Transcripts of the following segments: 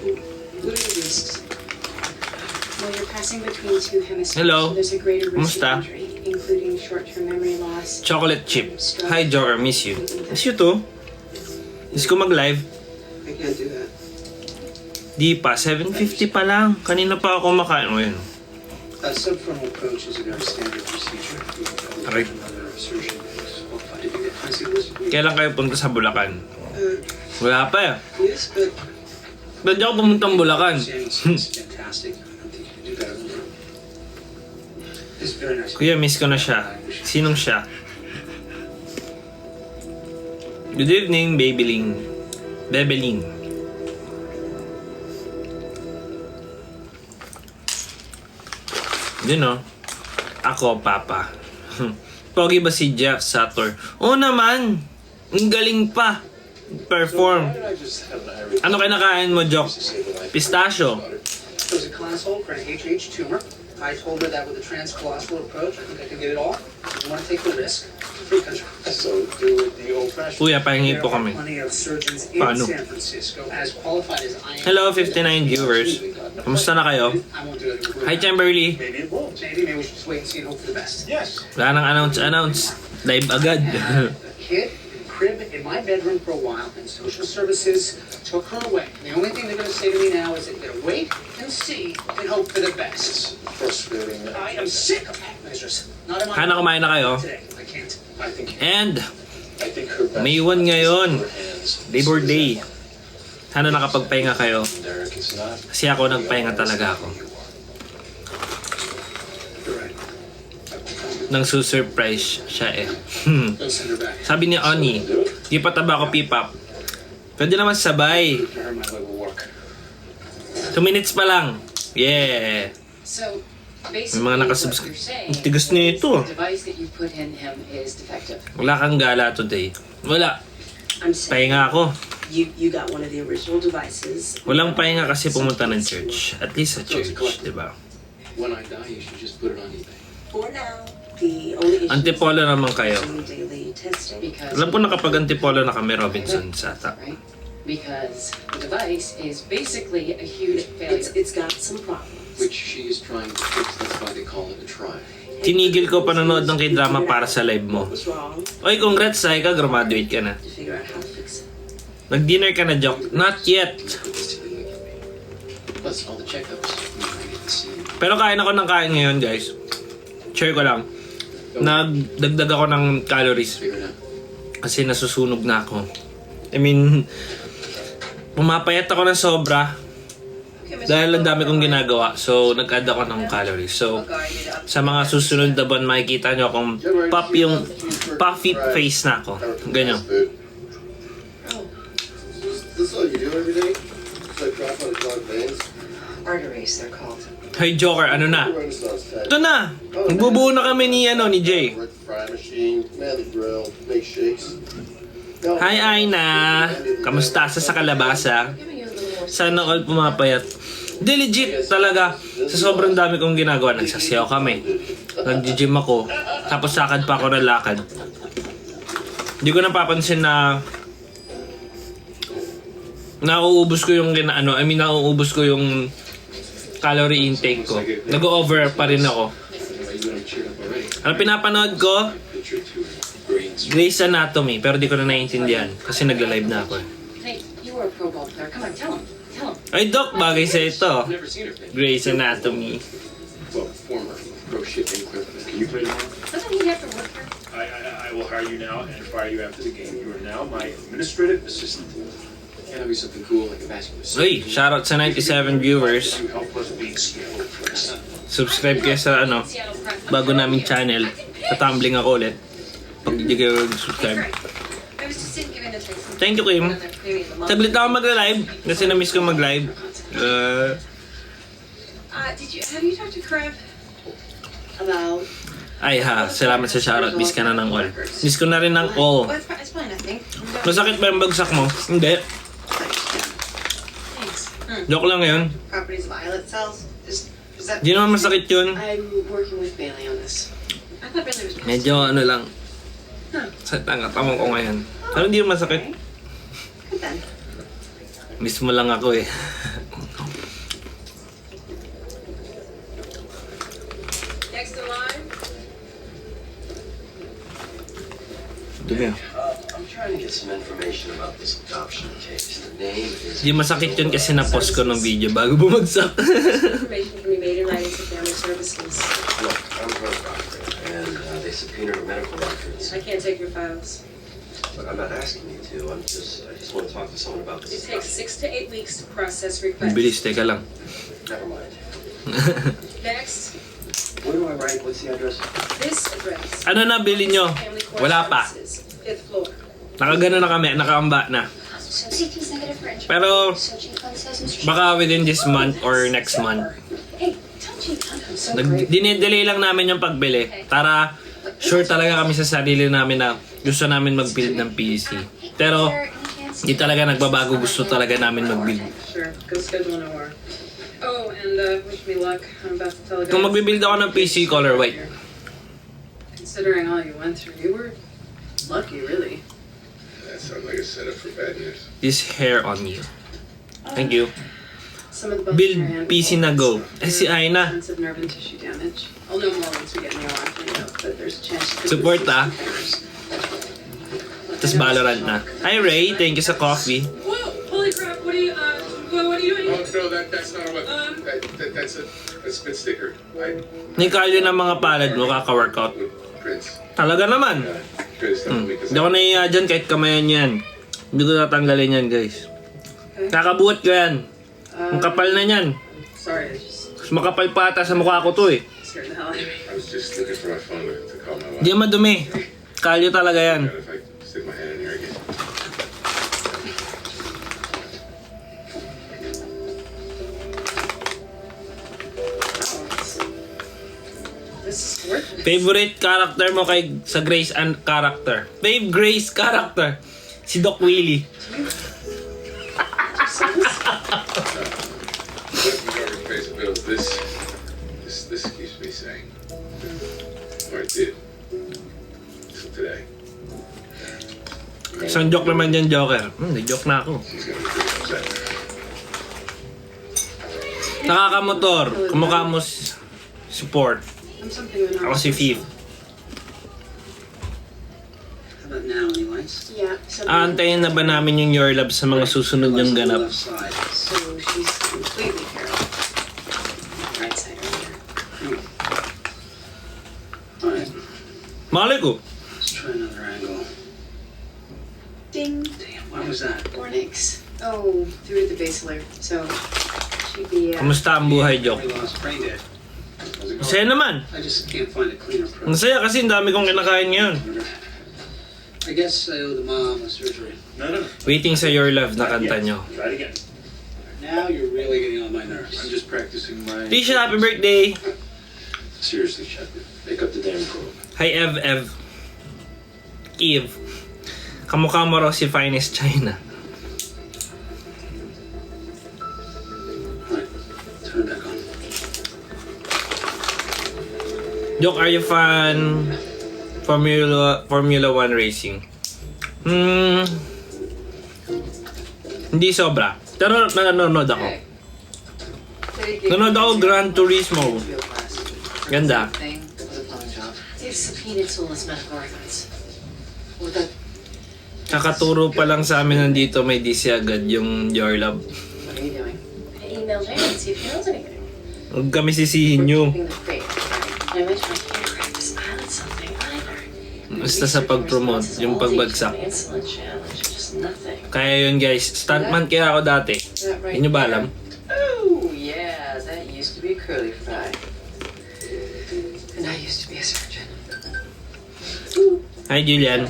What are the risks? Well, you're passing between two hemispheres. Hello. So there's a greater risk Kumusta? of injury, including short-term memory loss. Chocolate chip. Hi, Joker. Miss you. Miss you too. Miss ko mag-live. I can't do that. Di pa. 7:50 pa lang. Kanina pa ako makain. O yun. Subfrontal approach is a very standard procedure. Aray. Another surgeon is qualified to do that. I see this. Kailan kayo punta sa Bulacan? Wala pa eh. Yes, but Ba't di ako pumuntang Bulacan? James is fantastic. I don't think you can do better than that. It's very nice. Kuya, miss ko na siya. Sinong siya? Good evening, Babyling. Bebeling. Yun o. Ako, Papa. Pogi ba si Jeff Sator? Oo naman! Ang galing pa! Perform. Ano kinakain mo, Jok? Pistachio. It was a consult for an HH tumor. I told her that with a transcolossal approach, I think I could get it all. I want to take the risk. Free country. So do it the old-fashioned. Kuya, pahingi There po are kami. plenty of surgeons in Paano? San Francisco as qualified as I am. Hello, 59 viewers. Kamusta na kayo? I won't do it. Hi, Chamberlain. Maybe it won't. Maybe we should just wait and see and hope for the best. Yes. Wala nang announce. Live agad. A kid in a crib in my bedroom for a while, and social services took her away. And the only thing they're going to say to me now is that they're going to wait and see and hope for the best. Frustrating. I am sick of pack measures. Not in my Kana kumain na kayo? today. I can't. I think. And I think her best. May 1 ngayon. Her hands. Labor Day. Sana nakapagpahinga kayo. Derek, it's not. Kasi ako nagpahinga talaga ako. You're right. Nang susurprise siya eh. Don't send her back. Sabi ni Oni, di pa taba ako pipap. Pwede naman sabay. For her, my way will work. 2 minutes pa lang. Yeah. So, May basically, mga what nakasubscribe. you're saying Ang tigas nito. the device that you put in him is defective. Wala kang gala today. Wala. I'm saying Pahinga ako. you got one of the original devices. Walang pahinga kasi pumunta ng church. At least sa church, di ba? When I die, you should just put it on eBay. For now, the only issue Antipolo naman kayo. is daily testing. Because Alam ko nakapag antipolo na kami Robinson sa ata. right? Because the device is basically a huge failure. It's got some problems. Which she is trying to fix. That's why they call it a try. Tinigil ko panonood ng k-drama para sa live mo. What was wrong Oy, congrats, Saika. Graduate ka na. to figure out how to fix it. Nag-dinner ka na, Joke? Not yet. Plus all the checkups. I get to see. Pero kain ako ng kain ngayon, guys. Share ko lang. Nagdagdag ako ng calories. Figure it out. Kasi nasusunog na ako. I mean, pumapayat ako ng sobra. Dahil ang dami kong ginagawa. So, nag-add ako ng calories. So, sa mga susunod na buwan, makikita nyo akong puffy face na ako. Ganyan. This is all you do every day? It's like drop on a clogged veins. Arteries, they're called. Hey, Joker, ano na? Renaissance type. Ito na! Nagbubuo na kami ni Jay. Work the fry machine, man the grill, make shakes. No, Hi, Aina! Kamusta sa kalabasa? Sana all pumapayat. Di legit talaga. Sa sobrang dami kong ginagawa, nagsasayaw kami. Nag-gym ako. Tapos sakad pa ako ng lakad. Hindi ko napapansin na nauubos ko yung nauubos ko yung calorie intake ko. Nag-over pa rin ako. Ano pinapanood ko? Grey's Anatomy. Pero di ko na naiintindihan. Kasi nagla-live na ako. Hey, you were a pro ball player. Come on, tell him. Tell him. Ay, Doc, bagay sa ito. Never seen her face. Grey's Anatomy. Well, former pro shipping equivalent. Can you play tomorrow? Doesn't he have to work here? I will hire you now and fire you after the game. You are now my administrative assistant. Can't be something cool like a vascular Uy, shoutout sa 97 viewers. You help us being skilled. Subscribe kayo sa Seattle Press. bago naming channel. Tatumbling ako ulit. Pag hindi kayo subscribe. I was just giving the text. Thank you, Kim. Saglit ako mag-live kasi na-miss ko mag-live. Have you talked to Crab? About Ay ha, salamat sa shoutout. Miss ka na ng all. Miss ko na rin ng all. Well, it's fine, I think. Masakit ba yung bagsak mo? Hindi. Thanks. Joke lang yun. properties of islet cells. Is that? Di naman masakit yun. I'm working with Bailey on this. I thought Billy was Medyo ano lang. Sa tanga, tamang ko ngayon. Pero hindi yung masakit. Good then. Miss mo lang ako eh. Next in line. Dumi ah. I'm trying to get some information about this adoption case. The name is... Di masakit yun kasi na-post ko ng video bago bumagsak. Information can be made in writing to family services. Look, I'm a drug doctor, and they subpoenaed our medical records. I can't take your files. Look, I'm not asking you to. I just want to talk to someone about It this. takes 6 to 8 weeks to process Ang requests. bilis, teka lang. Never mind. Next, Where do I write? What's the address? this address. Ano na bili nyo? Family Court Wala pa. Services, 5th floor. Nakagano na kami, nakaamba na. So CT's negative for entry. Pero So G-Fund says Mr. baka within this month or next month. Hey, tell G-Fund I'm so great. Dinedelay lang namin yung pagbili para sure talaga kami sa sarili namin na gusto namin mag-build ng PC. Pero di talaga nagbabago, gusto talaga namin mag-build. Sure, go schedule an OR. Oh, and wish me luck. I'm about to tell a guy. Kung magbibuild ako ng PC, color white. Considering all you went through, you were lucky, really. That sounds like a setup for bad news. This hair on you. Thank you. Some of the bones Build in your hand PC na go. Eh si Aina. Extensive nerve and tissue damage. I'll know more once we get in the OR. You know, but there's a chance. you could Support, lose ah. some fingers. Tapos Valorant na. Hi Ray, thank you sa coffee. Whoa! Holy crap! What are you? What are you doing? Oh, no, that's not a weapon. That's a spit sticker. Nikalyo ng mga palad mo, kaka-workout. Prince. Talaga naman. Prince, Hindi ako nahiya dyan kahit kamayan yan. Hindi ko tatanggalin yan guys. Kakabuhat ko yan. Ang kapal na yan. Sorry, I just Mas makapal pa ata sa mukha ko to eh. scared the hell out of me. I was just looking for my phone to call my wife. Hindi madumi. Kalyo talaga yan. If I stick my hand in here again. This is worth it. Favorite character mo kay sa Grace and character? Grace character. Si Doc Willie. Whoever pays the bills, this keeps me sane. Or it did. So today. Isang joke naman dyan, Joker. Nag-joke na ako. She's gonna be pretty upset. Nakakamotor. Kumukha mo support. I'm something of an Ako si Fif. How about now, anyways? Yeah, so Aantayin na ba namin yung Your Love sa mga susunod yung ganap? Left side. So she's completely paralyzed. Right side right here. All right, Malay ko. let's try another angle. ding, Damn, what was that? Bornix. Oh, through the basilar. So she'd be Kamusta ang buhay, Joke? We lost brain dead. How's it going? Masaya naman. I just can't find a cleaner Ang approach. saya kasi ang dami kong kinakain ngayon. I guess I owe the mom a surgery. No. Waiting sa Your Love na kanta nyo. Try it again. Now you're really getting on my nerves. I'm just practicing my... Tisha, happy birthday! Seriously, Chapman. Make up the damn quote. Hi, Ev. Eve. Kamukha mo raw si Finest China. All right, turn it back on. Joke, are you fan Formula 1 racing? Hindi sobra. Pero nanonood ako. Nanonood ako Gran Turismo. Ganda. They've subpoenaed Soulless medical records. Well, the, Kakaturo pa lang sa amin nandito may DC agad yung Your Love. what are you doing? I emailed Jane and see if he knows anything. Huwag kami sisihin nyo. Keeping the faith, right? I mentioned I can't practice pilot something either. Basta sa pag-promote, yung pagbagsak. Insulin challenge, just nothing. Kaya yun guys, stuntman kaya ako dati. That right Hindi nyo ba alam? Oh, yeah, that used to be a curly fry. And I used to be a surgeon. Hi Julian.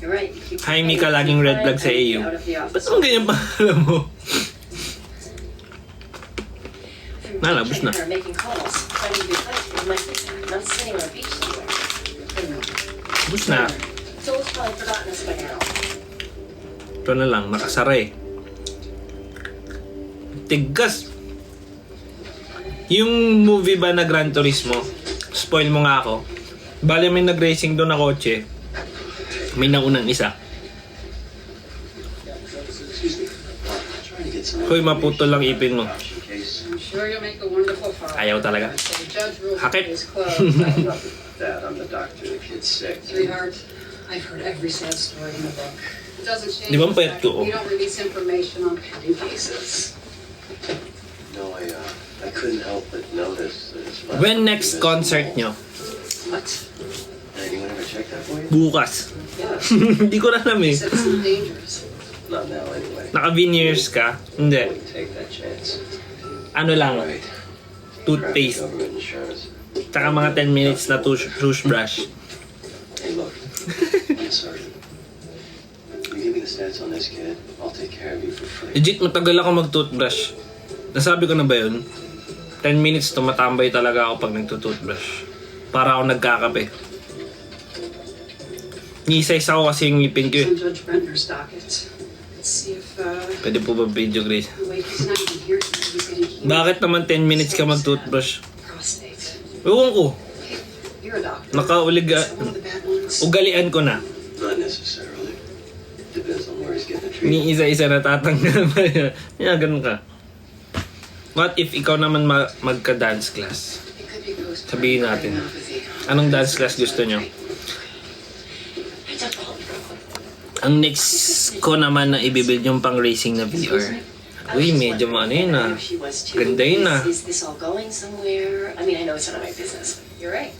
You're right. You keep Hi, Mika, laging red flag sa EU. Out of the Ba't office. naman ganyan pa alam mo? I'm Nalabas na. her making calls, trying to be flexible with my feedback, not sitting on a beach somewhere. Bus na. Joel's probably forgotten us by now. Ito na lang, nakasara eh. Tigas. Yung movie ba na Gran Turismo, spoil mo nga ako. Bale may nag-racing doon na kotse. May naunang isa. trying to get some Hoy, maputo lang ipin mo. adoption case. I'm sure you'll make a wonderful father. Ayaw talaga. So the judge rules Hakit. the case closed. Enough of that. I'm the doctor. The kid's sick. Sweetheart, I've heard every sad story in the book. It doesn't change Di ba ang the payat fact ko, that we oh? don't release information on pending cases. No, I couldn't help but notice that it's my- When next concert nyo? What? Anyone ever check that for you? Bukas. Yes. Hindi ko na alam eh. He said it's not dangerous. Not now, anyway. Naka-veneers ka? Hindi. Wouldn't take that chance. Ano lang, Right. toothpaste. Government insurance. Tsaka mga 10 minutes na toothbrush. Hey, look. I'm sorry. You give me the stats on this kid. I'll take care of you for free. Legit, matagal ako mag-toothbrush. Nasabi ko na ba yun? 10 minutes tumatambay talaga ako pag nagtutoothbrush. Para ako nagkakape. Ni-size ako kasi yung ngipin ko eh. It's on Judge Brenner's docket. Let's see if Pwede po ba video, Grace? wait, he's not even here. He's getting chemo. Bakit naman 10 minutes ka mag-toothbrush? Prostate. Ewan ko. You're a doctor. Nakauliga. Is that one of the bad ones? Ugalian ko na. Not necessarily. Depends on where he's getting the treatment. Ni isa-isa natatanggal ba yan? Yeah, ganun ka. What if ikaw naman magka-dance class? It could be postpartum Sabihin natin. cardiomyopathy. Anong dance class gusto nyo? Ang next ko naman na ibibuild yung pang racing na VR. Uy, medyo ano yun ah. She was too. Ganda yun ah. Is this all going somewhere? I mean, I know it's none of my business. You're right.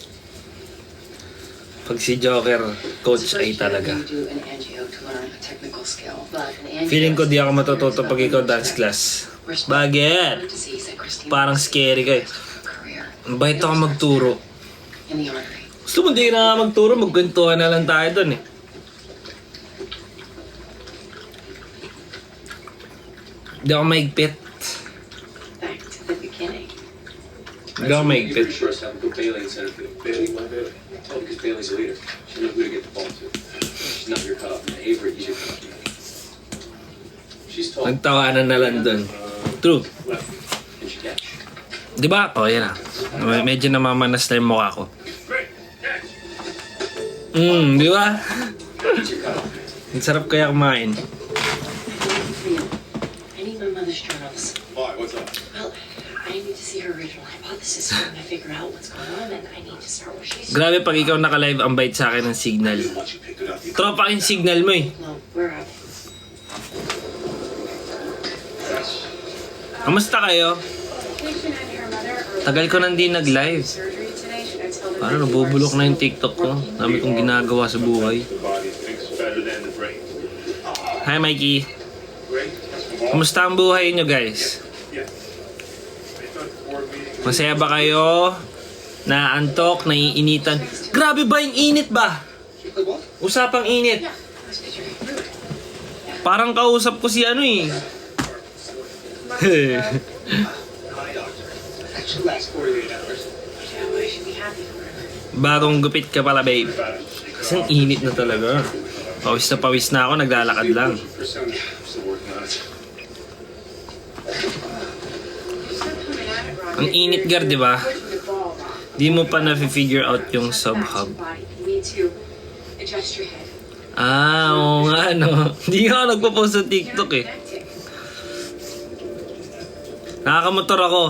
Pag si Joker, coach ay talaga. You do an angio to learn a technical skill. But an angio Feeling ko di ako matututo pag ikaw dance class. Bakit? disease that Christine Parang scary ka eh. Career Bait ako magturo. in the artery. Gusto mo di na magturo, magkwentuhan na lang tayo dun eh. Di ako maigpit. back to the beginning. Di ako maigpit. Pretty sure it's time to go Bailey and Center Field. Bailey? Why Bailey? Oh, because Bailey's a leader. She knows who to get the ball to. She's not your cutoff man. Avery, he's your cutoff man. She's tall. Nagtawanan na lang dun. True. Left. And she catch. Di ba? O, yan na. Medyo namamanas na yung mukha ko. Great. Catch. Di ba? He's your cutoff man. Ang sarap kaya kumain. I need my mother's journals. Why? What's up? Well, I need to see her original hypothesis and I figure out what's going on and I need to start where she's. Grabe pag ikaw naka-live ang bait sa akin ng signal. Once you picked it up, you Tropa yung signal mo eh. No, where are they? Kamusta kayo? Patient and her mother are Tagal ko nang di nag-live. surgery today. Should I tell them Parang that you are nabubulok na yung TikTok ko. Dami kong ginagawa sa buhay. the body thinks better than the brain. Hi Mikey. Great. Kamusta ang buhay nyo guys? Yeah. I thought board meeting. Masaya ba kayo? Naantok? Naiinitan? Grabe ba yung init ba? Usapang init. Parang kausap ko si ano eh. Actually, last 48 hours. Yeah, I should be happy for her. Bagong gupit ka pala babe. Kasi ang init na talaga. Pawis na ako, naglalakad lang. Persona. I'm still working on it. Ang init gar, di ba? Di mo pa na-figure out yung sub-hub. You need to adjust your head. Ah, oo nga no. Hindi ako nagpo-post sa TikTok eh. Nakakamotor ako.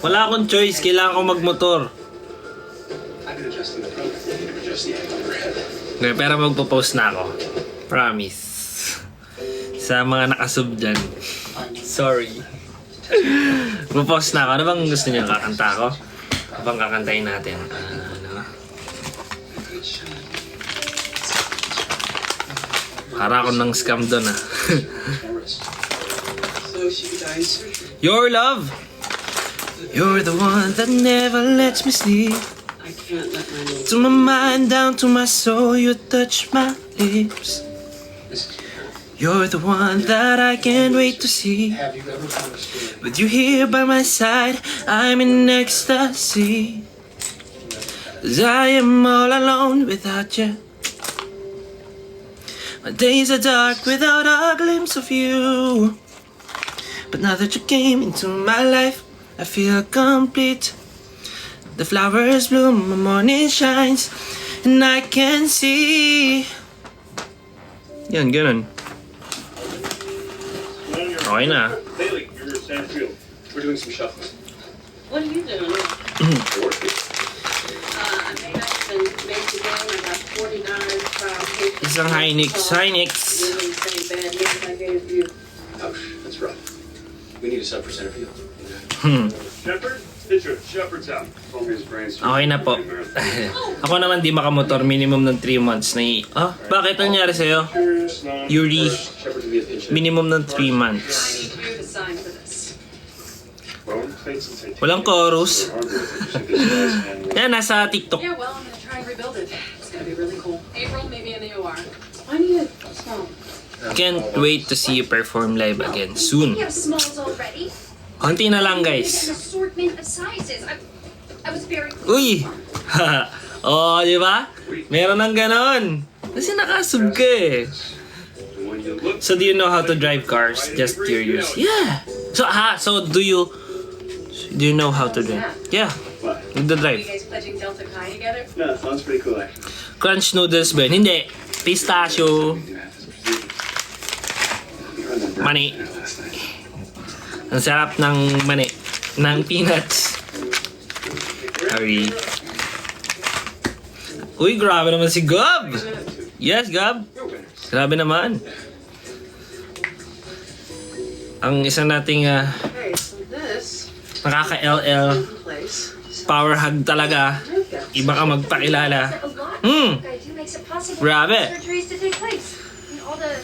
Wala akong choice, kailangan ko magmotor. I've been adjusting the program. Adjust the angle of her head. Okay, pero magpo-post na ako. Promise. Sa mga nakasub dyan. Sorry. Magpo-post na ako. Ano bang gusto niyo? Kakanta ako? Ano bang kakantayin natin? Ano? Para ako ng scam doon ah. So she could die in surgery. Your love. You're the one that never lets me sleep. I can't let my name. To my mind, down to my soul, you touch my lips. You're the one that I can't wait to see. Have you ever found a story? With you here by my side, I'm in ecstasy. 'Cause I am all alone without you. My days are dark without a glimpse of you. But now that you came into my life, I feel complete. The flowers bloom, the morning shines, and I can see. Yan, ganun. Okay na. Bailey, you're center field. We're doing some shuffling. What are you doing? Working. I may not even make the game. I got 49 foul cases. Isang Hynix. Hynix. Really say bad news I gave you. Ouch, that's rough. We need a sub for center field. Shepard? Pitcher, Shepard's out. Told me his brain's Okay na po. Ako naman di makamotor. Minimum ng 3 months na bakit nangyari sa'yo? Yuri. Shepard to be a pinch hitter. Minimum ng 3 I months. need you to sign for this. bone plates and titanium. Walang chorus. Hardware that you think this guy's handling. Yan, nasa TikTok. Yeah, well, I'm gonna try and rebuild it. It's gonna be really cool. April, maybe in the OR. I need a small. Can't wait to see you perform live again soon. We have smalls already. Konti na lang, An guys. assortment of sizes. I was very Uy! Oh, di ba? Meron ng ganon. Kasi nakasub ka eh. And when you look, So do you know how to drive cars? Just curious. Yeah. So do you know how to drive? Yeah. What? The You drive. guys pledging Delta Chi together? Yeah, sounds pretty cool actually. Crunch noodles ba yun? Hindi. Pistachio. Mani. Ang sarap ng mani. Ng peanuts. Sorry. Uy, grabe naman si Gab. Yes, Gab. Grabe naman. Ang isa nating Okay, so this nakaka-LL in place. power hug talaga. Iba ka magpakilala. a lot. Hmm. I do makes it possible Grabe. for surgeries to take place. And all the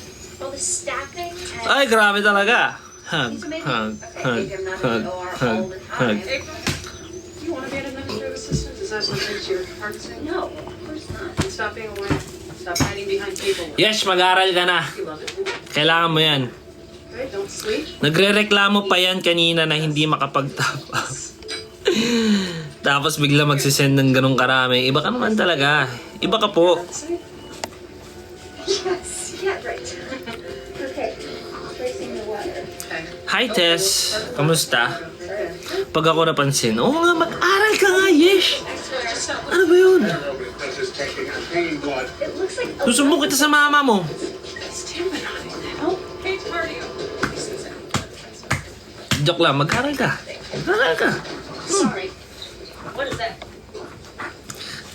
staffing and Ay, grabe talaga. Hug, These are maybe- hug, Okay, hug, maybe I'm not hug, in the OR hug, all the hug. time. April, you want to be an administrative assistant? Is that something that your heart say? no, of course not. And stop being a lawyer. Stop hiding behind people. Yes, mag-aral ka na. You love it. Kailangan mo yan. Okay, don't sleep. Nagre-reklamo pa yan kanina na hindi makapag-top up. Tapos bigla magsisend ng ganong karami. Iba ka naman talaga. Iba ka po. That's it. Yes, yeah, right. Okay, tracing the water. Okay. Hi, Tess. Kamusta? Pag ako napansin, oo nga, mag-aral ka nga, Yesh. Ano ba yun? Because it's taking and paying blood. It looks like a Susumbong kita sa mama mo. Hey, cardio. Joke lang, mag-aral ka. Mag-aral ka. Sorry. What is that?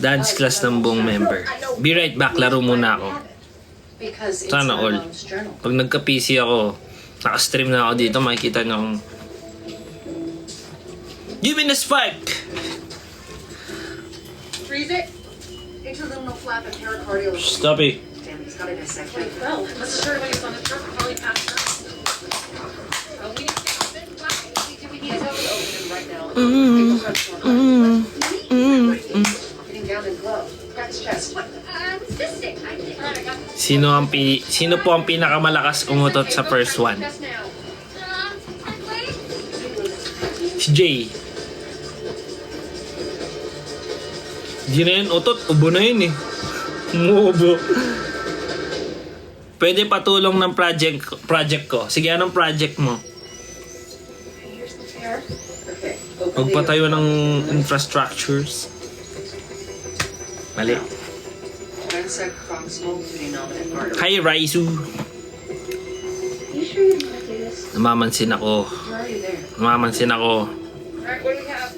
Dance class ng buong member. Be right back, laro muna ako. Because it's Sana my all. mom's journal. Pag nagka-PC ako, naka-stream na ako dito, makikita niyo akong Give me the spike! Freeze it. Interluminal flap and pericardial. Stop it. Damn, he's got a dissection. Well, let's assure when he's on the turf, probably passed out. We need to get open. We need to open him right now. Getting down in glove. Crack his chest. Cystic. I think. Alright, I got this. Sino po ang pinakamalakas umutot sa first one? Chest now. Si Jay. Di na yun, utot. Ubo na yun eh. Umuubo. Pwede patulong ng project ko. Sige, anong project mo? Here's the pair. Okay. Open the Magpatayo ng infrastructures. Mali. Transect proximal to the nominate artery. Hi, Raizu. You sure you want to do this? Namamansin ako. You're already there. Namamansin ako. Alright, what do we have?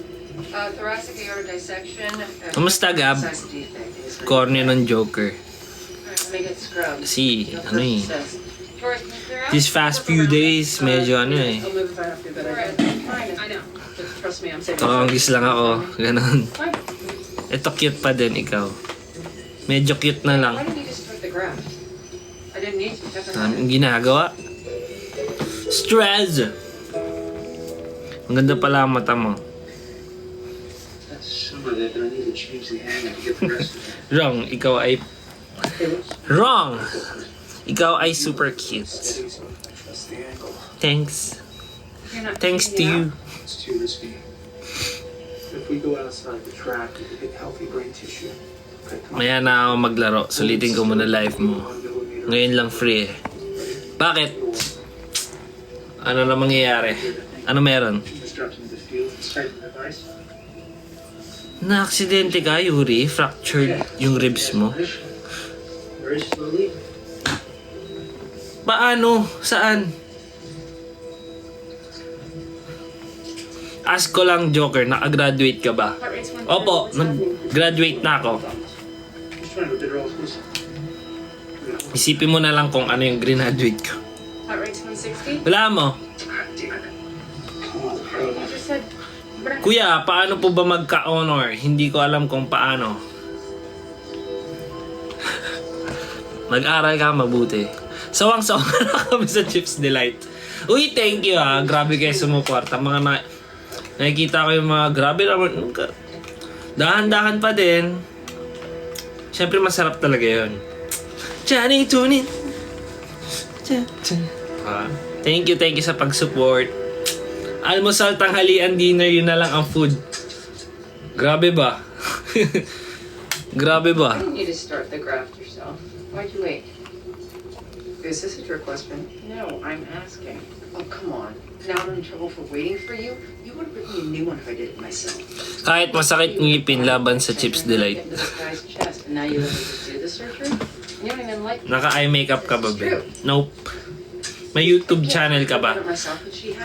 Thoracic aorta dissection. Kamusta, Gab? Size defect. Corny ng Joker. Alright, let me get scrubbed. Kasi, ano eh. Toric, can you clear out? These past few days, medyo ano eh. I'll move if I have to, but I know. Just trust me, I'm saving. Tokangis lang ako. Ganon. Fine. Ito cute pa din, ikaw. Medyo cute na lang. Why didn't you just put the graft? I didn't need to. That's Ang ginagawa. Stress! Ang ganda pala ang mata mo. That's summer that I need to change the angle to get the rest of it. Wrong, ikaw ay... Wrong! Ikaw ay super cute. Trust the angle. Thanks. You're not Thanks to taking it you. It's too risky. If we go outside the track, we could get healthy brain tissue. Maya na ako maglaro. Sulitin ko muna live mo. Ngayon lang free eh. Bakit? Ano na mangyayari? Ano meron? Disrupting the field and straighten the device. Na-aksidente ka, Yuri? Fractured yung ribs mo? Very slowly. Paano? Saan? Ask ko lang, Joker, nakagraduate ka ba? Heart rate's 130. Opo, What's happening? nag-graduate na ako. Just trying to get her all close. Isipin mo na lang kung ano yung graduate ko. Heart rate's 160. Wala mo. You just said. Kuya, paano po ba magka-honor? Hindi ko alam kung paano. Mag-aral ka mabuti. Sawang-sawa na kami sa Chips Delight. Uy, thank you ha. Grabe kayo sumuporta. Nakikita ko yung mga grabe naman. Dahan-dahan pa din. Siyempre masarap talaga yun. Johnny Tunin. Thank you sa pag-support. Almusal, tanghalian, dinner, yun na lang ang food. Grabe ba? Grabe ba? You need to start the graft yourself. Why'd you wait? Is this a trick question? No, I'm asking. Oh, come on. Now I'm in trouble for waiting for you? You would have written me a new one if I did it myself. Kahit masakit ngipin laban sa Chips Delight. Into this guy's chest, and now you want me to do the surgery? You don't even like me. Naka-eye makeup ka ba, babe? Nope. May YouTube channel ka ba?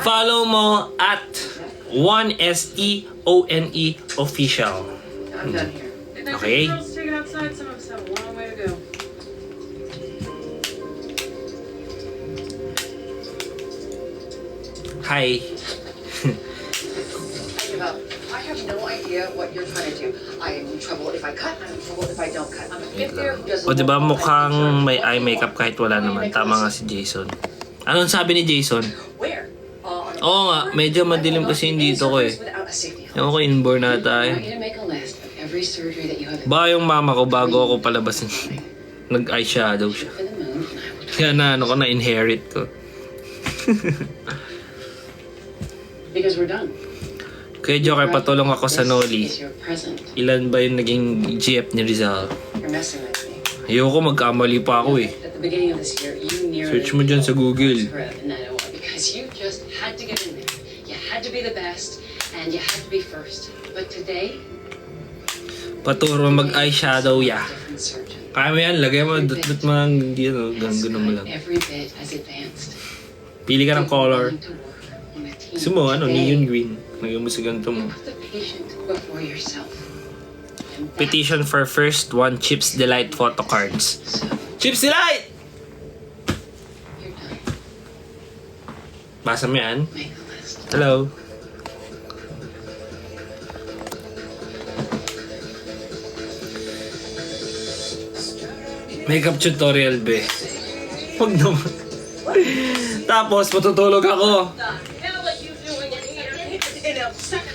Follow mo at 1STONE official. I'm done here. Okay. Girls, take it outside. Some of us have a long way to go. Hi. I have no idea what you're trying to do. I am in trouble if I cut. I'm in trouble if I don't cut. I'm a fifth year who doesn't. O diba mukhang may eye makeup kahit wala naman. Tama nga si Jason. Anong sabi ni Jason? Where? Oo nga, medyo madilim kasi yung dito ko eh. Ewan ko, inborn na I want tayo. you to make a list of every surgery that you have Baka yung mama ko bago ako palabasin. Nag-eyeshadow siya. for the moon. And I will Kaya na ano ko, na-inherit ko. because we're done. Kaya Joker, patulong ako sa Noli. This is your present. Ilan ba yung naging GF ni Rizal? You're messing with me. Ayoko, magkamali pa ako eh. At the beginning of this year, you nearly Search mo dyan sa Google. and I know why. Because you just had to get in there. You had to be the best, and you had to be first. But today, Paturo mag-eyeshadow ya. different surgeon. Kaya mo yan, lagay mo, dut-dut mo lang, hindi ano, ganun mo lang. Every bit as advanced. Pili ka ng color. Willing to work on a team. Gusto mo, ano, Today, neon green. Lagay mo sa ganito mo. Put the patient before yourself. And that's Petition for first one Chips Delight photo cards. so Chips Delight! you're done. Basa mo yan. Make a list. Hello. Makeup tutorial, be. Huwag naman. Tapos, matutulog ako.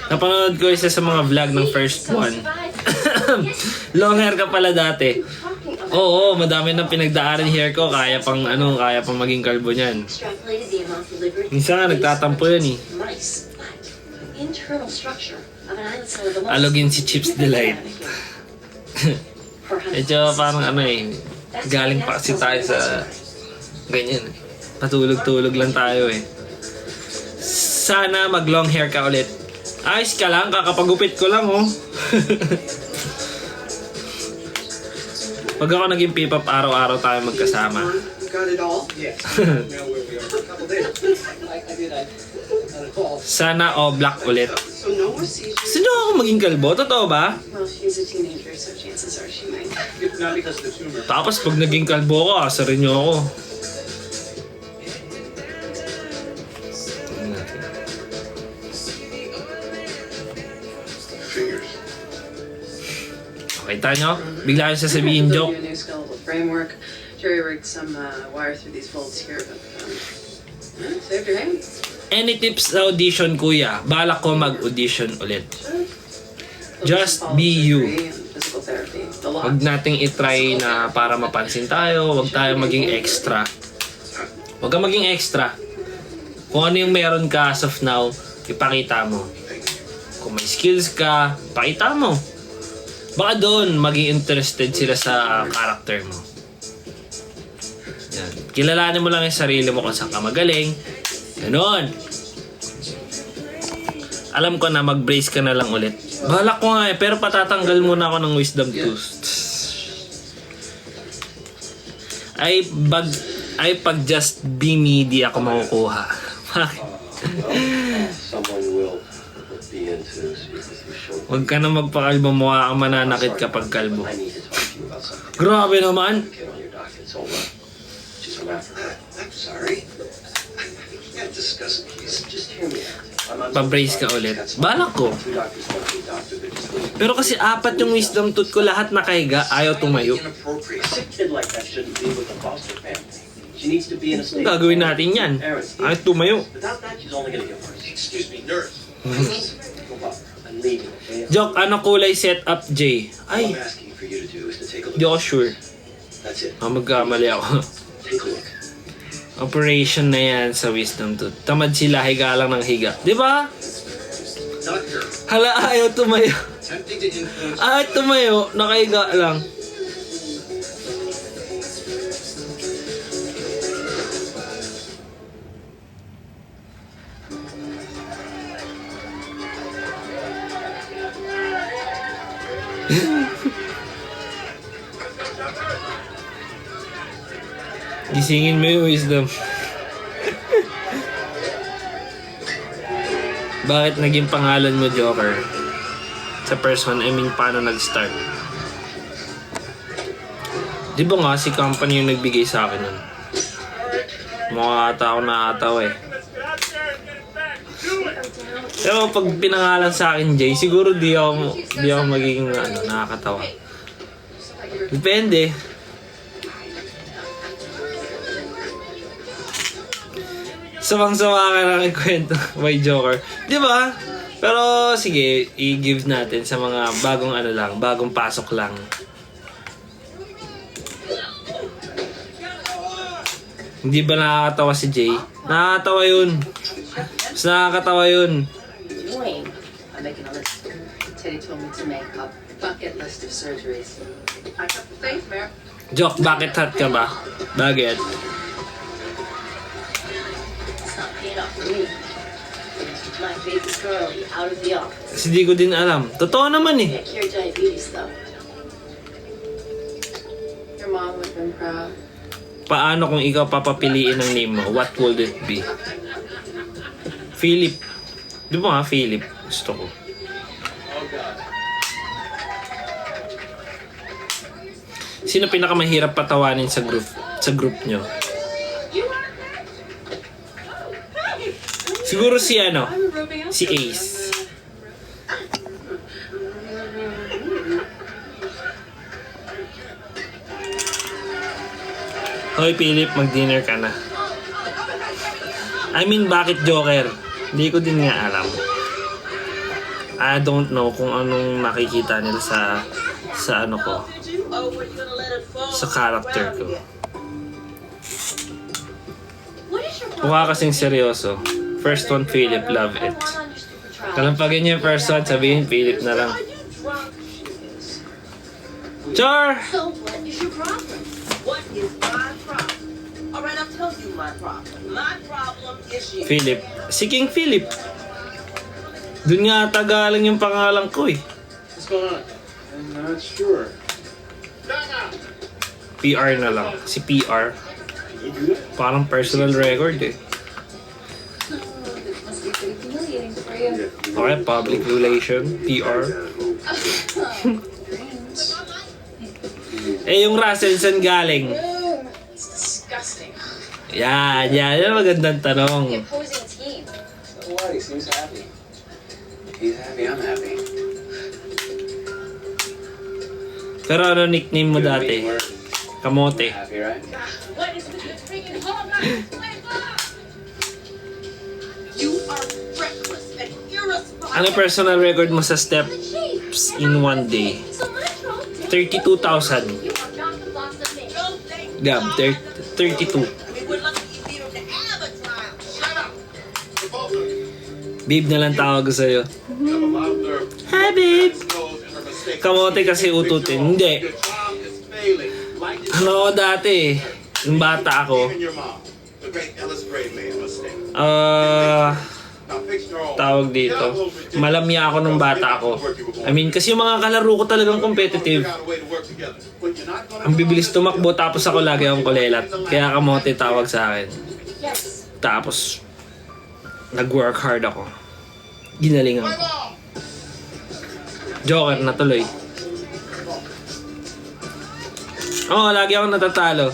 Napanood ko isa sa mga vlog ng first one. Long hair ka pala dati. Oo, madami nang pinagdaanan hair ko. Kaya pang maging kalbo niyan. Extrapolated the amount delivered. Minsan nga, nagtatampo yan eh. Mice, but the internal structure of an island cell is the most Alogin si Chips Delight. for Medyo parang ano eh. Galing pa kasi tayo sa ganyan. Patulog-tulog lang tayo eh. Sana mag long hair ka ulit. Ayos ka lang, kakapagupit ko lang oh. Pag ako naging P-pop, araw-araw tayo magkasama. You got it all? Yes. Now where we are for a couple days. I did. I got it all. Sana all black ulit. So no more seizures. Sino ako maging kalbo? Totoo ba? Well, she's a teenager, so chances are she might. Not because of the tumor. Tapos pag naging kalbo ko, asarin niyo ako. Fingers. Okay, tayo. Bigla yung sasabihin Build joke. you a new skeletal framework. Jerry rigged some wire through these folds here, but saved your hands. Any tips sa audition, kuya? Balak ko mag-audition ulit. Just be you. Physical therapy. The lot. Huwag nating itry na para mapansin tayo. Huwag tayo maging extra. Huwag kang maging extra. Kung ano yung meron ka as of now, ipakita mo. Kung may skills ka, pakita mo. Baka doon, maging interested sila sa character mo. Yan. Kilalanin mo lang yung sarili mo kung saan ka magaling. Ganon. Alam ko na mag-brace ka na lang ulit. Balak ko nga eh, pero patatanggal muna ako ng wisdom tooth. Ay pag just be me, di ako makukuha. Bakit? Someone will be in to speak with you shortly. Huwag ka na magpakalbo, mukha kang mananakit kapag kalbo. I need to talk to you about something. Grabe naman! Kid on your docket. It's all right. Just a for her. I'm sorry. We can't discuss it, please. Just hear me out. Pa-brace ka ulit. Balak ko. Two doctors want to be doctor. They're just looking. Pero kasi apat yung wisdom tooth ko, lahat nakahiga, ayaw tumayo. Inappropriate. A sick kid like that shouldn't be with a foster family. She needs to be in a state. Gagawin natin yan. Ayaw tumayo. Without that, she's only gonna get worse. Excuse me, nurse. Go up. I'm leaving, okay? Joke, ano kulay setup, J? All Ay, I'm asking for you to do is to take a di look. ako sure. That's it. Magkamali ako. Take a look. Operation na yan sa wisdom tooth. Tamad sila, higa lang ng higa. Di ba? Doctor, Hala, ayaw tumayo. attempting to influence... Ayaw tumayo, nakahiga lang. Gisingin mo yung wisdom. Bakit naging pangalan mo Joker? Sa person, I mean, paano nag-start? Di ba nga, si company yung nagbigay sa akin nun? Mukha ata ako nakatawa eh. Pero pag pinangalan sa akin Jay, siguro di ako magiging nakakatawa. Depende. Sawang-sawa ka na ng kwento by Joker. Di ba? Pero sige, i-give natin sa mga bagong pasok lang. Hindi ba nakakatawa si Jay? Nakakatawa yun. Mas nakakatawa yun. Wayne, I'm making a list. Teddy told me to make a bucket list of surgeries. I got the faith, Mayor. Joke, bakit hot ka ba? Bakit? It's not paying off for me. My baby's girly out of the office. Kasi di ko din alam. Totoo naman eh. Can't cure diabetes though. Your mom would have been proud. Paano kung ikaw papapiliin ng name mo? What would it be? Philip. Di ba nga, Philip? Gusto ko. Sino pinakamahirap patawanin sa group nyo? Siguro si si Ace. Hoy Philip, mag-dinner ka na. I mean, bakit Joker? Hindi ko din nga alam. I don't know kung anong nakikita nila sa ano ko. Sa character ko. Mukha kasing seryoso. First one, Philip, love it. Kalampagin niyo yung first one, sabihin Philip na lang. Char! So what is your problem? What is my problem? Alright, I'll tell you my problem. My problem is you. Philip. Si King Philip. Doon nga tagalang yung pangalan ko eh. What's going on? I'm not sure. PR na lang. Si PR. Parang personal record eh. Must be pretty humiliating for you. Okay, public relation. PR. Eh, yung Russell saan galing? It's disgusting. Yan. Yan magandang tanong. The opposing team. So what? He seems happy. He's happy, I'm happy. Pero ano nickname mo dati? Kamote. Happy, right? What is with this freaking hologram? You are reckless and irresponsible. Ano personal record mo sa steps in one day? So much wrong. 32,000. You are not the boss of me. Gab, 32. We would like you to have a trial. Shut up. Babe na lang tawag ko sa'yo. Hi, babe! Kamote kasi ututin. Hindi. Ano ako dati eh. Nung bata ako. Tawag dito. Malamya ako nung bata ako. I mean, kasi yung mga kalaro ko talagang competitive. Ang bibilis tumakbo tapos ako lagi akong kulelat. Kaya kamote tawag sa akin. Yes. Tapos, nag-work hard ako. Ginalingan ko. Joker na tuloy. Oo, lagi akong natatalo.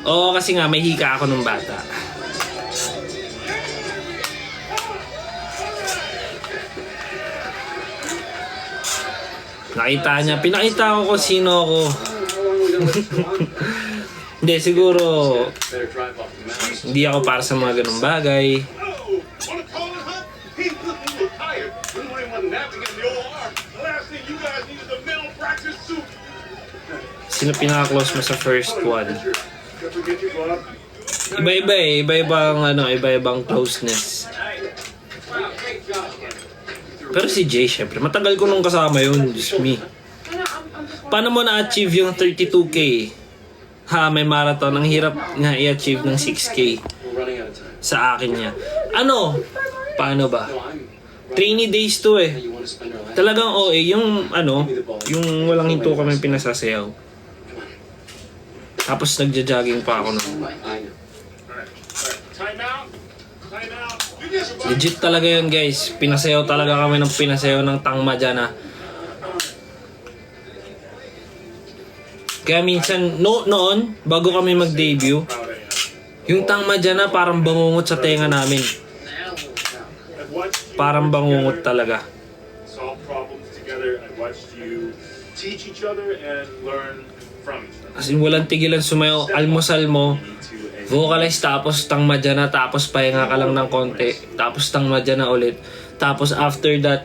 Oo, kasi nga may hika ako nung bata. Nakita niya, pinakita ko kung sino ako. Hindi, siguro Better drive off the mountain. hindi ako para sa mga ganung bagay. Oh, wanna call it, huh? He's looking a little tired. We don't even want napping in the OR. The last thing you guys need is a malpractice suit. Sino pinaka-close mo sa first one? Don't forget your glove. Iba-iba eh, iba-ibang closeness. Wow, great job, kid. Pero si Jay, syempre, matagal ko nung kasama yun, just me. Paano mo na-achieve yung 32K? Ha, may marathon. Ang hirap nga i-achieve ng 6K We're running out of time. sa akin niya. Ano? Paano ba? No, I'm... Trainee days to eh. You want to spend our life? Talagang OA, yung ano, yung walang hinto kami pinasasayaw. Tapos nagja-jogging pa ako nun. I know. Time out. Time out. You guys are Legit talaga yun guys. Pinasayaw talaga kami ng pinasayaw ng tangma dyan ah. Kaya minsan, noon, bago kami mag-debut, proud of you. yung tangma dyan na parang bangungot sa tenga namin. I've watched you Parang work bangungot together, talaga. solve problems together. I watched you teach each other and learn from each other. As in, walang tigilan sumayaw. Almusal mo, You need to vocalize, tapos tangma dyan na, tapos pahinga ka lang ng konti, tapos tangma dyan na ulit. Tapos after that,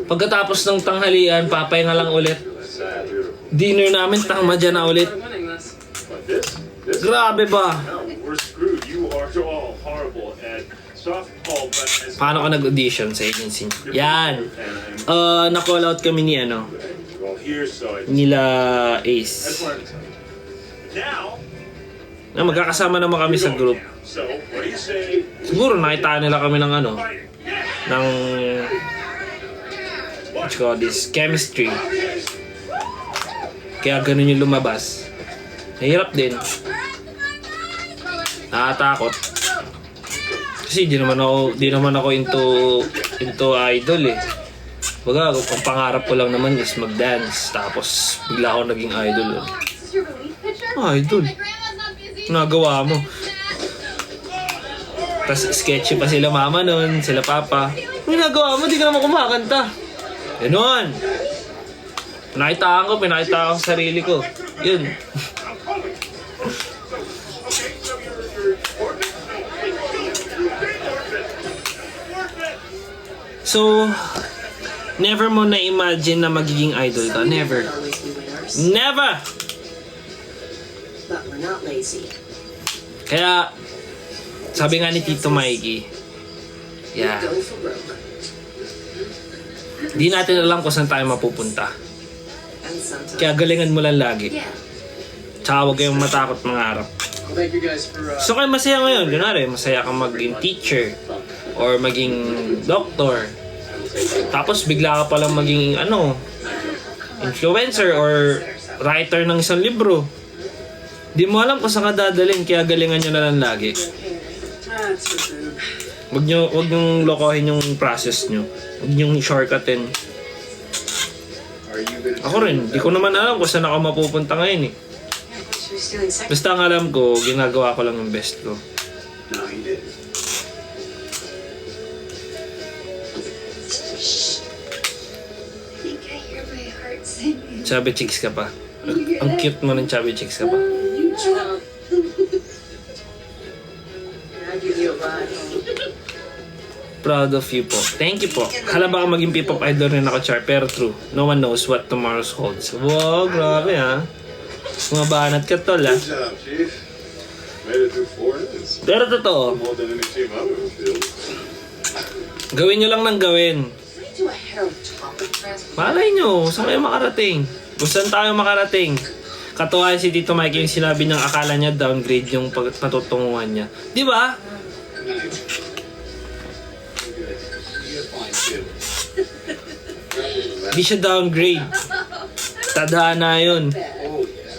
pagkatapos ng tanghalian, papahinga lang ulit. Dinner namin, tangma dyan na ulit. But this Grabe ba? no, we're screwed. You are all horrible at softball, but as Paano ka nag-audition sa agency? Yan. and Na-call out kami ni well here, so I nila just Ace. wanted to tell you. Now, Na magkakasama naman kami sa group. so what do you say? Siguro nakita nila kami ng Fighting. Yeah. ng what you call this, chemistry. Kaya ganun yung lumabas. Nahirap din. Nakatakot. Kasi di naman ako into idol eh. Baga, ang pangarap ko lang naman is mag-dance. Tapos bigla ako naging idol. Idol. Nagawa mo. Tapos sketchy pa sila mama nun, sila papa. Ang ginagawa mo, di ka naman kumakanta. Ganon. Pinakita ko sa sarili ko. Yun. I'm calling. Okay, so you're orphan. So, never mo na-imagine na magiging idol ka. Never. Always be winners, Never! but we're not lazy. Kaya, sabi nga ni Tito Mikey, yeah, Go for broke. di natin alam kung saan tayo mapupunta. And sometimes, Kaya galingan mo lang lagi. yeah. Tsaka huwag kayong matakot mangarap. Well, thank you guys for... So kayo masaya ngayon, kunwari, masaya kang maging teacher or maging doctor. Tapos bigla ka palang maging influencer or writer ng isang libro. Di mo alam kung saan ka dadalhin, kaya galingan nyo na lang lagi. Huwag nyo lokohin yung process nyo. Huwag nyo shortcutin. Ako rin, di ko naman alam kung saan ako mapupunta ngayon eh. She was stealing sex. Basta ang alam ko, ginagawa ko lang yung best ko. No, he didn't. I think I hear my heart singing. Chubby chicks ka pa. Ang cute mo ng chubby chicks ka pa. I'll give you a ride. Proud of you po. Thank you po. Hala baka maging P-pop idol rin ako, Char. Pero true. No one knows what tomorrow holds. Wow, grabe ha. Mga banat ka tol ha. Good job, Chief. Made it through 4 innings. Pero totoo, More than any team I've ever fielded. gawin nyo lang ng gawin. Do a Harold topic transfer. Malay nyo, saan kayo makarating? Kung saan tayo makarating? Katuwa si Tito Mikey yung sinabi niyang akala niya downgrade yung patutunguhan niya. Di ba? You're fine, too. Di siya downgrade. Tadhana yun. Oh, yeah.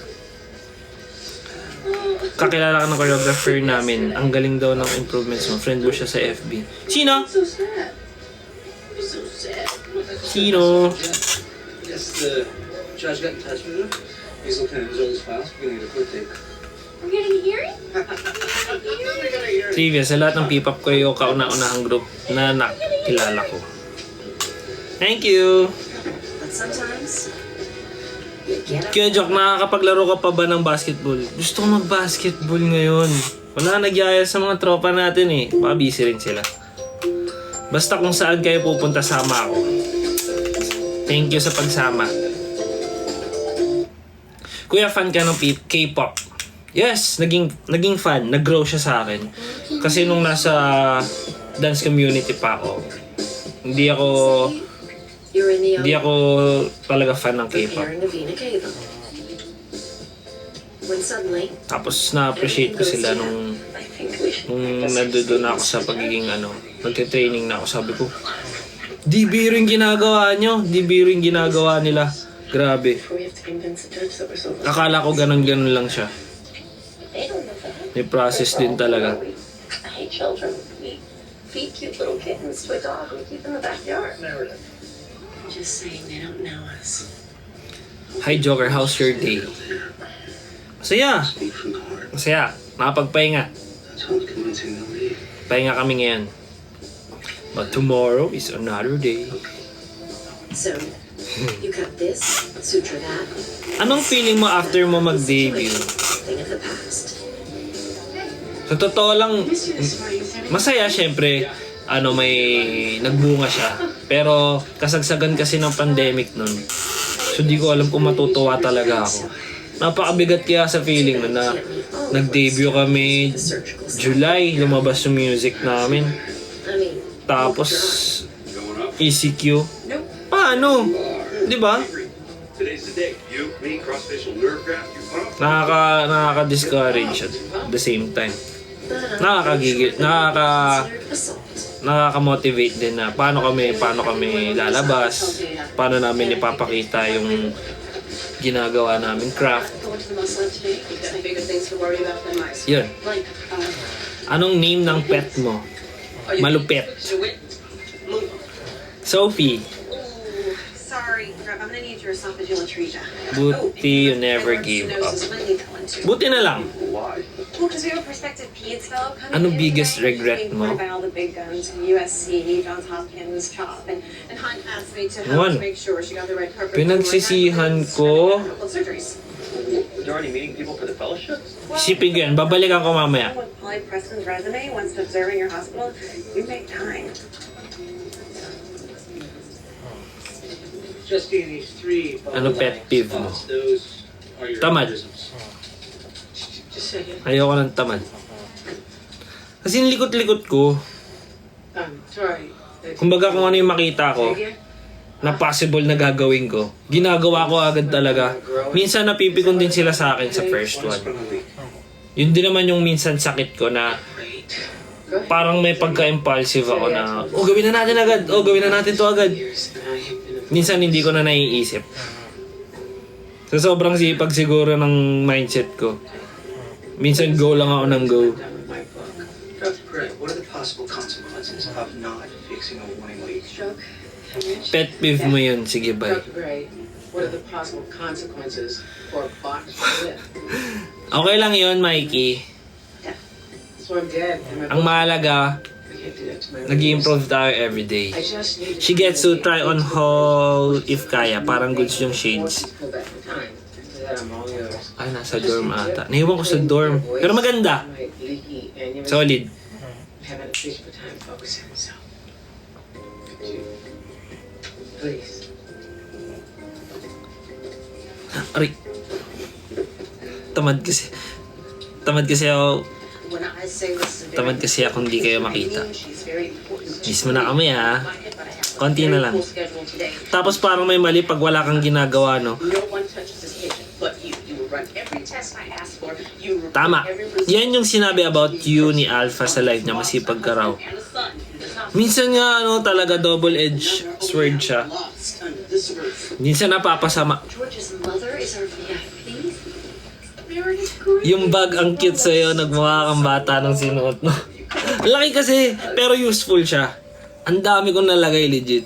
kakilala ka ng choreographer namin. Ang galing daw ng improvements mo. Friend mo siya sa FB. Sino? So sad. You're so sad. Sino? I guess the judge got in touch with him. He's looking at his old files. We're gonna get a court date. We're getting a hearing? Trivia, sa lahat ng P-pop ko yung kauna-unahang group na nakilala ko. Thank you! But sometimes, Kaya Joke, nakakapaglaro ka pa ba ng basketball? Gusto ko mag-basketball ngayon. Wala nagyaya sa mga tropa natin eh. Baka busy rin sila. Basta kung saan kayo pupunta, sama ako. Thank you sa pagsama. Kuya, fan ka ng K-pop? Yes, naging fan. Nag-grow siya sa akin. Kasi nung nasa dance community pa ako, hindi ako talaga fan ng K-pop. Tapos na-appreciate ko sila nung nandoon ako sa pagiging nagte-training na ako. Sabi ko, di biro yung ginagawa nyo. Di biro yung ginagawa nila. Grabe. Akala ko ganun lang siya. May process din talaga. I hate children. We feed cute little kittens to a dog we keep in the backyard. just saying they don't know us. Hi Joker, how's your day? Masaya. Masaya. Nakapagpahinga. Pahinga kami ngayon. But tomorrow is another day. So, you got this, suture that. Anong feeling mo after mo mag-debut? Thing of the past. Sa totoo lang, masaya syempre. May nagbunga siya. Pero kasagsagan kasi ng pandemic nun. So di ko alam kung matutuwa talaga ako. Napakabigat kaya sa feeling na nag-debut kami July, lumabas yung music namin. Tapos ECQ. Paano? Di ba? Nakaka-discourage at the same time. Nakakagigil, nakaka-motivate din na paano kami lalabas, paano namin ipapakita yung ginagawa namin craft. Yun. Anong name ng pet mo? Malupet. Sophie. Sorry, I'm gonna need your esophageal atresia. Buti you never gave up. Buti na lang. Well, because we have a prospective PEDS fellow coming Ano in biggest today, regret being mo? courted by all the big guns from USC, Johns Hopkins, CHOP, and Hunt asked me to help Juan, to make sure she got the right coverage. pinagsisihan ko. Surgeries. You're already meeting people for the fellowship? Isipin ko yan, babalikan ko mamaya. With Polly Preston's resume, once observing your hospital, you make time. Justine, these three. Ano pet peeve mo? Those are your Tamad. prisms. Just say it. Ayoko ng tamad. Kasi yung likot-likot ko, Sorry. kumbaga kung ano yung makita ko, na possible na gagawin ko, ginagawa ko agad talaga. Minsan napipikon din sila sa akin sa first one. Yun din naman yung minsan sakit ko na parang may pagka-impulsive ako na, gawin na natin agad, gawin na natin to agad. Minsan hindi ko na naiisip. So sobrang sipag siguro ng mindset ko. Minsan go lang ako ng go. Dr. Gray, what are the possible consequences of not fixing a warning leak? Stroke. Pet peeve mo yun. Sige, bye. Dr. Gray, what are the possible consequences for a botched lip? Okay lang yun, Mikey. So I'm dead. Ang mahalaga, I can't do that to my nag-i-improve tayo everyday. I just need to She gets to try on haul if kaya. Parang goods yung shades. Pull back the time. After that, I'm all yours. Ay, nasa dorm ata. Naiwan ko sa dorm. Pero maganda. Leaky aneurysm. Solid. Haven't appreciated the time focusing on myself. Please. Aray. Tamad kasi. Tamad kasi ako. When I say this is Tamad kasi ako hindi kayo makita. she's very important. Miss mo na kami ha. Konti na lang. Tapos parang may mali pag wala kang ginagawa, no? No one touches this patient but you. You will run every test I ask for. You report Tama. every result. Yan yung sinabi about you ni Alpha sa live niya. Masipag ka raw. And the sun. Minsan nga, talaga double-edged sword siya. Lost under this roof. Minsan napapasama. George's mother is our VIP. Meredith, Yung bag ang cute sa'yo, nagmukha kang bata ng sinuot mo. Ang laki kasi, pero useful siya. Ang dami kong nalagay, legit.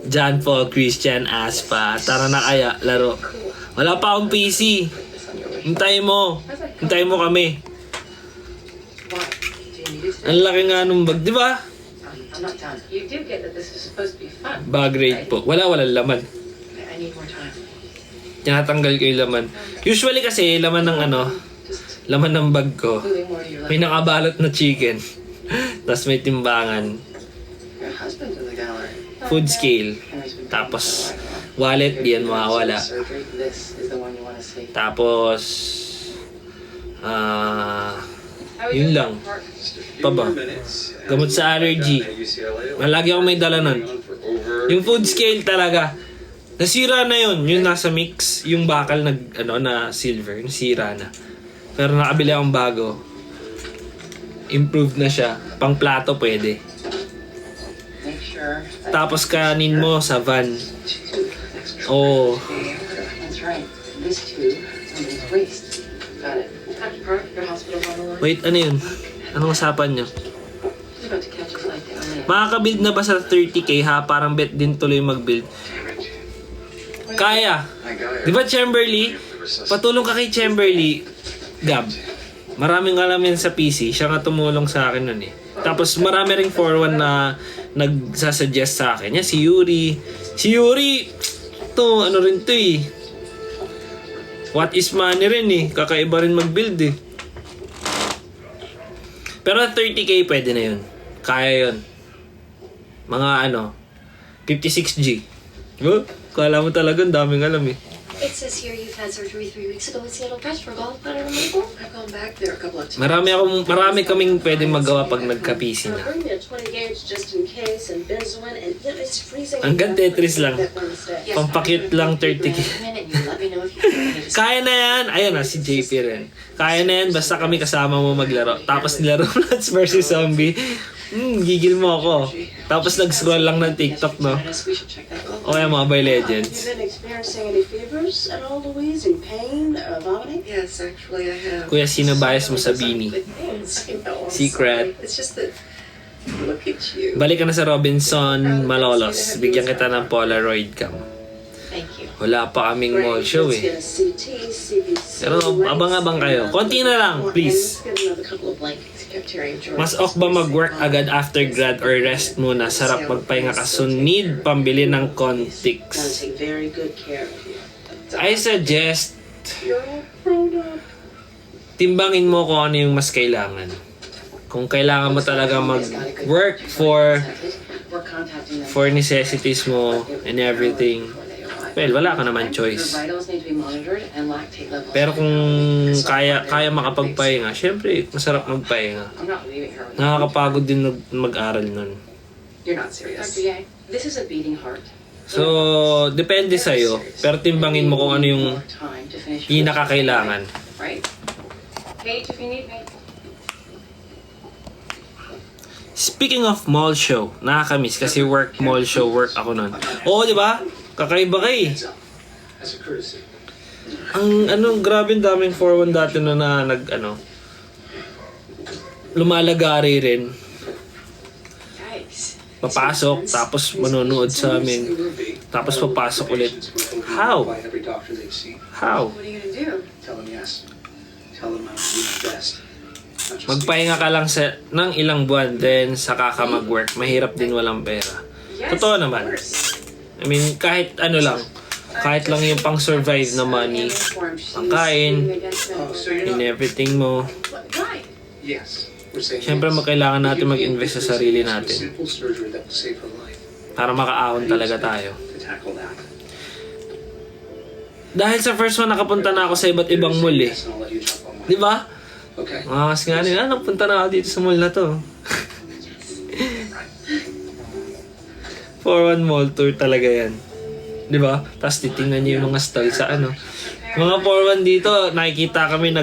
John Paul Christian Aspa. Tara na kaya, laro. Wala pa akong PC. Hintayin mo. Hintayin mo kami. Why? Do you need to? Ang laki nga nung bag, di ba? I'm not done. You do get that this is supposed to be fun. Bag raid po. Walang laman. I need more time. Tinatanggal ko yung laman. Usually kasi, laman ng ano, Just laman ng bag ko. moving more to your May left. nakabalot na chicken. Tapos may timbangan. Your husband's in the gallery. Food scale. Henry's been Tapos, wallet, di yan mawawala. surgery. This is the one you want to see. Tapos, yun lang. Pa ba? Gamot sa allergy. Malagi ako may dala nun. Yung food scale talaga. Nasira na yun. Yung nasa mix, yung bakal na silver, nasira na. Pero nakabili akong bago. Improved na siya. Pang plato pwede. Make sure. Tapos kanin mo sa van. Oh, That's right. This tube is waste. Got it. Dr. Park, your hospital on the line. wait, ano yun? Anong usapan nyo? He's about to catch a flight to LA. Makakabuild na ba sa 30k ha? Parang bet din tuloy mag-build. Kaya. Di ba Chamberlain? Patulong ka kay Chamberlain. Gab. Maraming alam yan sa PC. Siya nga tumulong sa akin nun eh. Tapos marami ring 4-1 na nagsasuggest sa akin. Yan, si Yuri. Si Yuri, to ano rin to eh. What is money rin eh. Kakaiba rin mag-build eh. Pero 30k pwede na yun. Kaya yun. Mga ano, 56G. Oh, kala mo talaga ang daming alam eh. It says here you've had surgery 3 weeks ago in Seattle Press for gallbladder removal. I've gone back there a couple of times. Marami kaming pwedeng magawa pag nagka-PC na. Bring me a 20 gauge just in case and benzoin and it's freezing. Hanggang Tetris lang. That Wednesday. Yes, Pampakit lang 30k. Come in and you let me know if you need to. Kaya na yan. Ayun na, si JP rin. Kaya na yan, basta kami kasama mo maglaro. Tapos nilaro Plants vs. Zombie. Gigil mo ako. Tapos nag-scroll lang ng TikTok, no? We should check that out. O kaya Mobile Have you Legends. been experiencing any fevers at all, Louise? In pain, vomiting? Yes, actually, I have. Kuya, sino bias mo sa Bini? Good things, you know, I'm Secret. sorry. It's just that, look at you. Balik ka na sa Robinson Malolos. Bigyan kita ng Polaroid cam. Thank you. Wala pa kaming mall show eh. Let's get a CT, CBC, Pero abang-abang kayo. Konti na lang, please. And let's get another couple of blankets. Cafeteria drawers. Mas ok ba mag-work agad after grad or rest muna? Sarap magpahinga ka. So need pambili ng Gonna contics. take very good care of you. I suggest You're all grown up. timbangin mo kung ano yung mas kailangan. Kung kailangan mo talaga mag-work We're contacting them. for necessities mo and everything, well, wala ka naman Your choice. vitals need to be monitored and lactate levels. Pero kung kaya makapagpahinga, syempre, masarap magpahinga. I'm not leaving her. Nakakapagod din mag-aral nun. You're not serious. Dr. Yang, this is a beating heart. So, depende sa'yo. Pero timbangin mo kung ano yung More time to finish pinakakailangan. Right? Paige, if you need me. Speaking of mall show, nakakamiss kasi work ako nun. Oo, di ba? Kakaiba ka eh. As a courtesy. Grabe ang daming 4-1 dati na lumalagari rin. Yikes. Papasok, tapos manonood sa amin. Tapos papasok ulit. How? By every doctor they see. How? What are you gonna do? Tell them yes. Tell them I will do my best. Not just Magpahinga ka lang ng ilang buwan, then saka ka mag-work. Mahirap din walang pera. Totoo naman. I mean, kahit ano lang. Kahit lang yung pang-survive na money. Pangkain, Oh, so you're in not. everything mo. Why? Yes. We're saying Siyempre, yes. magkailangan natin If you mag-invest sa feel sarili it's a natin. simple surgery that will save her life. Para makaahon talaga tayo. To tackle that. Dahil sa first one, nakapunta na ako sa iba't ibang mall eh. Yes, and I'll let you jump on mine. Di ba? Okay. Mga nga nila, napunta na ako dito sa mall na to. 4-1 mall tour talaga yan. Di ba? Tapos titingnan niyo yung mga stall sa ano. Mga 4-1 dito, nakikita kami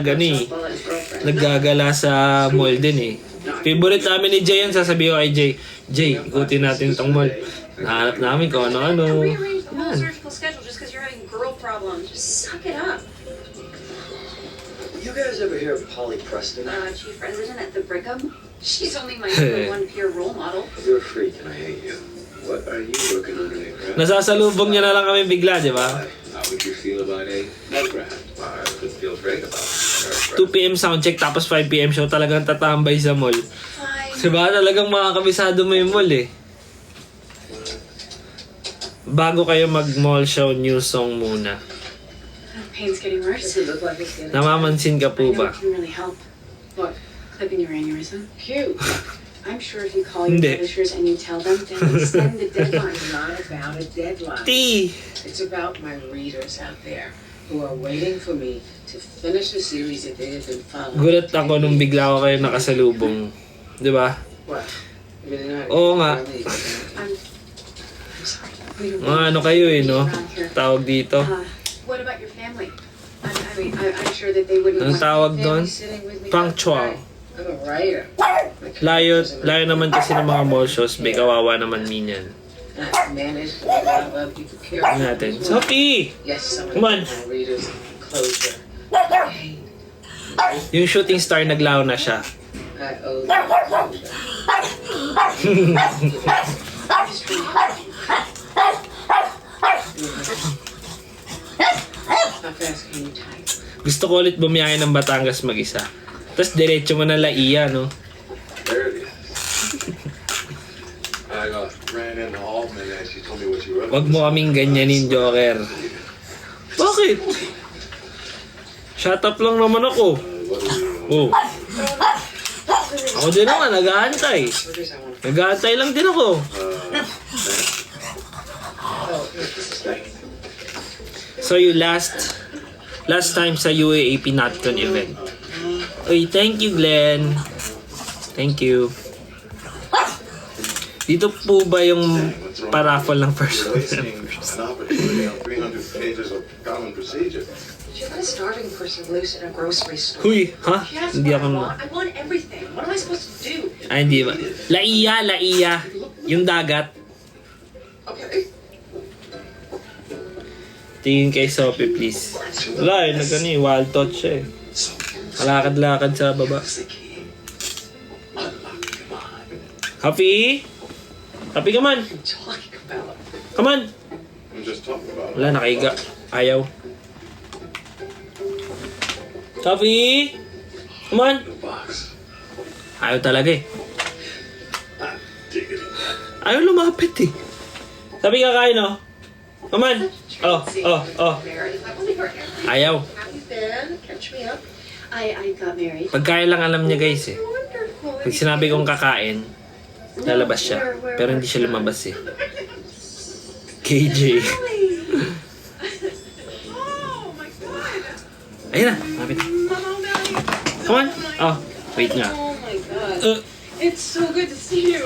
naggagala sa mall din eh. Favorite namin ni Jay yan, sasabihin ko kay Jay, Jay, ikutin natin itong mall. Nahanap namin kung ano-ano. Rearrange the whole surgical schedule just because you're having girl problems. Just suck it up. you guys ever hear of Polly Preston? Chief resident at the Brigham. She's only my Hey. number one peer role model. You're a freak and I hate you. What are you working underneath, Brad? Nasasalubong niya na lang kami bigla, di ba? How would you feel about a Negrad? I would feel great about it. 2 p.m. soundcheck tapos 5 p.m. show, talagang tatambay sa mall. Fine. Diba? Talagang makakabisado mo yung mall eh. Bago kayo mag-mall show, new song muna. Pain's getting worse. Does it look like it's getting Namamansin ka I po know ba? it can really help. What? Clipping your aneurysm. Cute. I'm sure if you call your Hindi. publishers and you tell them, they'll extend the deadline. It's not about a deadline. T! It's about my readers out there who are waiting for me to finish a series that they have been following. Gulat ako nung bigla ko kayo nakasalubong. Di ba? What? You really know how to Oo nga. really- I'm sorry. We don't Mga ano kayo eh, no? around here. Tawag dito. What about your family? I'm sure that they wouldn't Anong want tawag doon? Family sitting with me. Punctual. I'm a writer. Layo naman kasi ng mga mall shows. May kawawa naman minyan. I manage to have other people care. Ano natin? Sophie! Yes, some of Come on. my readers closure. Hey, Yung shooting star naglaw na siya. I owe them closure. How fast can you type? Gusto ko ulit bumiyahe ng Batangas mag-isa. Tapos diretso mo na Laia, no? There it is. I ran into Altman and she told me what you wrote. Wag mo kaming ganyanin, Joker. Bakit? Shut up lang naman ako. Oh. Ako din naman, nag-aantay. Nag-aantay lang din ako. So yung last time sa UAAP NatCon event. Uy, thank you, Glenn. Thank you. Dito po ba yung paraffle ng first Wasting an opportunity on 300 pages of common procedure. Did you let a starving person loose in a grocery store? Huy, ha? Yes, Hindi what ako I want. I want everything. What am I supposed to do? Ay, hindi ba? Laia. Yung dagat. Okay. Tingin kay Sophie, please. Wala eh, nag-ano eh, wild thought siya eh. Malakad-lakad sa baba. Happy? Happy, come on! Talking about. Come on! I'm just talking about Wala, nakaiga. Ayaw. Happy? Come on! the box. Ayaw talaga eh. Diggity. Ayaw lumapit eh. Sabi ka kain, no? Come on! Oh. Mary, I believe her. Ayaw. Have you been? Catch me up. I got married. Pagkain lang alam niya, guys eh. Wonderful. Pag sinabi kong kakain, lalabas siya. Pero hindi siya lumabas eh. KJ. Oh my god! Ayun na, lapit. Come on. Oh, wait nga. Oh my god. It's so good to see you.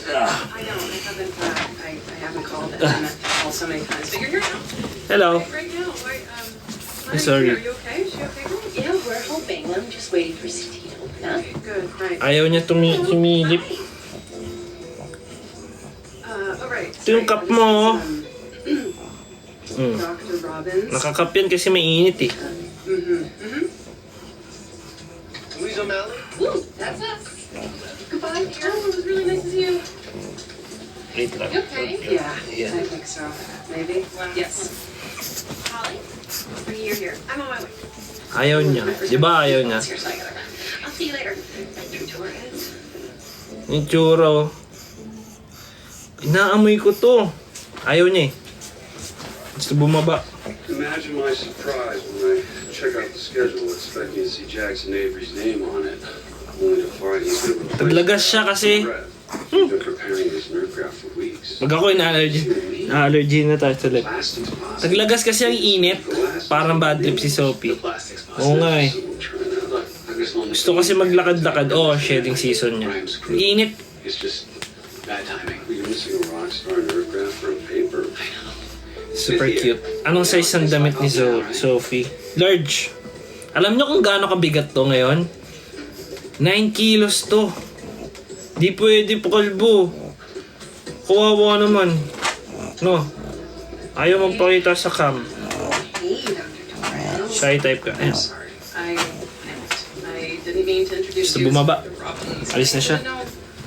I know, I haven't called and I meant to call so many times, but you're here now. Hello. Right now. I'm sorry. Are you okay? Is she okay? Yeah, we're hoping. I'm just waiting for CT to open up. Good, right. Ayaw niya sumilip. Alright. Ito yung cup mo. Dr. Robbins. Nakakap yan kasi may init eh. Louise O'Malley? Woo, that's us. Goodbye, dear. Oh, it was really nice to see you. Wait lang. You okay? Yeah, I think so. Maybe. Yes. Holly, you're here. I'm on my way. Ayaw niya. Di ba ayaw niya? Seriously, I gotta go. I'll see you later. Yung churro. Inaamoy ko to. Ayaw niya eh. Gusto bumaba. Imagine my surprise when I check out the schedule expecting to see Jackson Avery's name on it. Only to find he's been replaced. Taglagas siya kasi. He's been preparing this nerve graft for weeks. Pag ako na-allergy na tayo sa leg. Plastics possible. Taglagas kasi ang init. Parang bad trip si Sophie. Oo nga eh. Gusto kasi maglakad-lakad. Oh, shedding season niya. Ang init. It's just bad timing. You're missing a rock star nerve graft for a paper. Super cute. Anong size ang damit ni Sophie? Large. Alam niyo kung gaano kabigat to ngayon? 9 kilos to. Di pwede po kalbo. Kawawa naman. No. Ayaw magpakita sa cam. Hey, Dr. Torres. Shy type ka. Ayan. I didn't mean to introduce Gusto you. bumaba. Alis na siya. I didn't know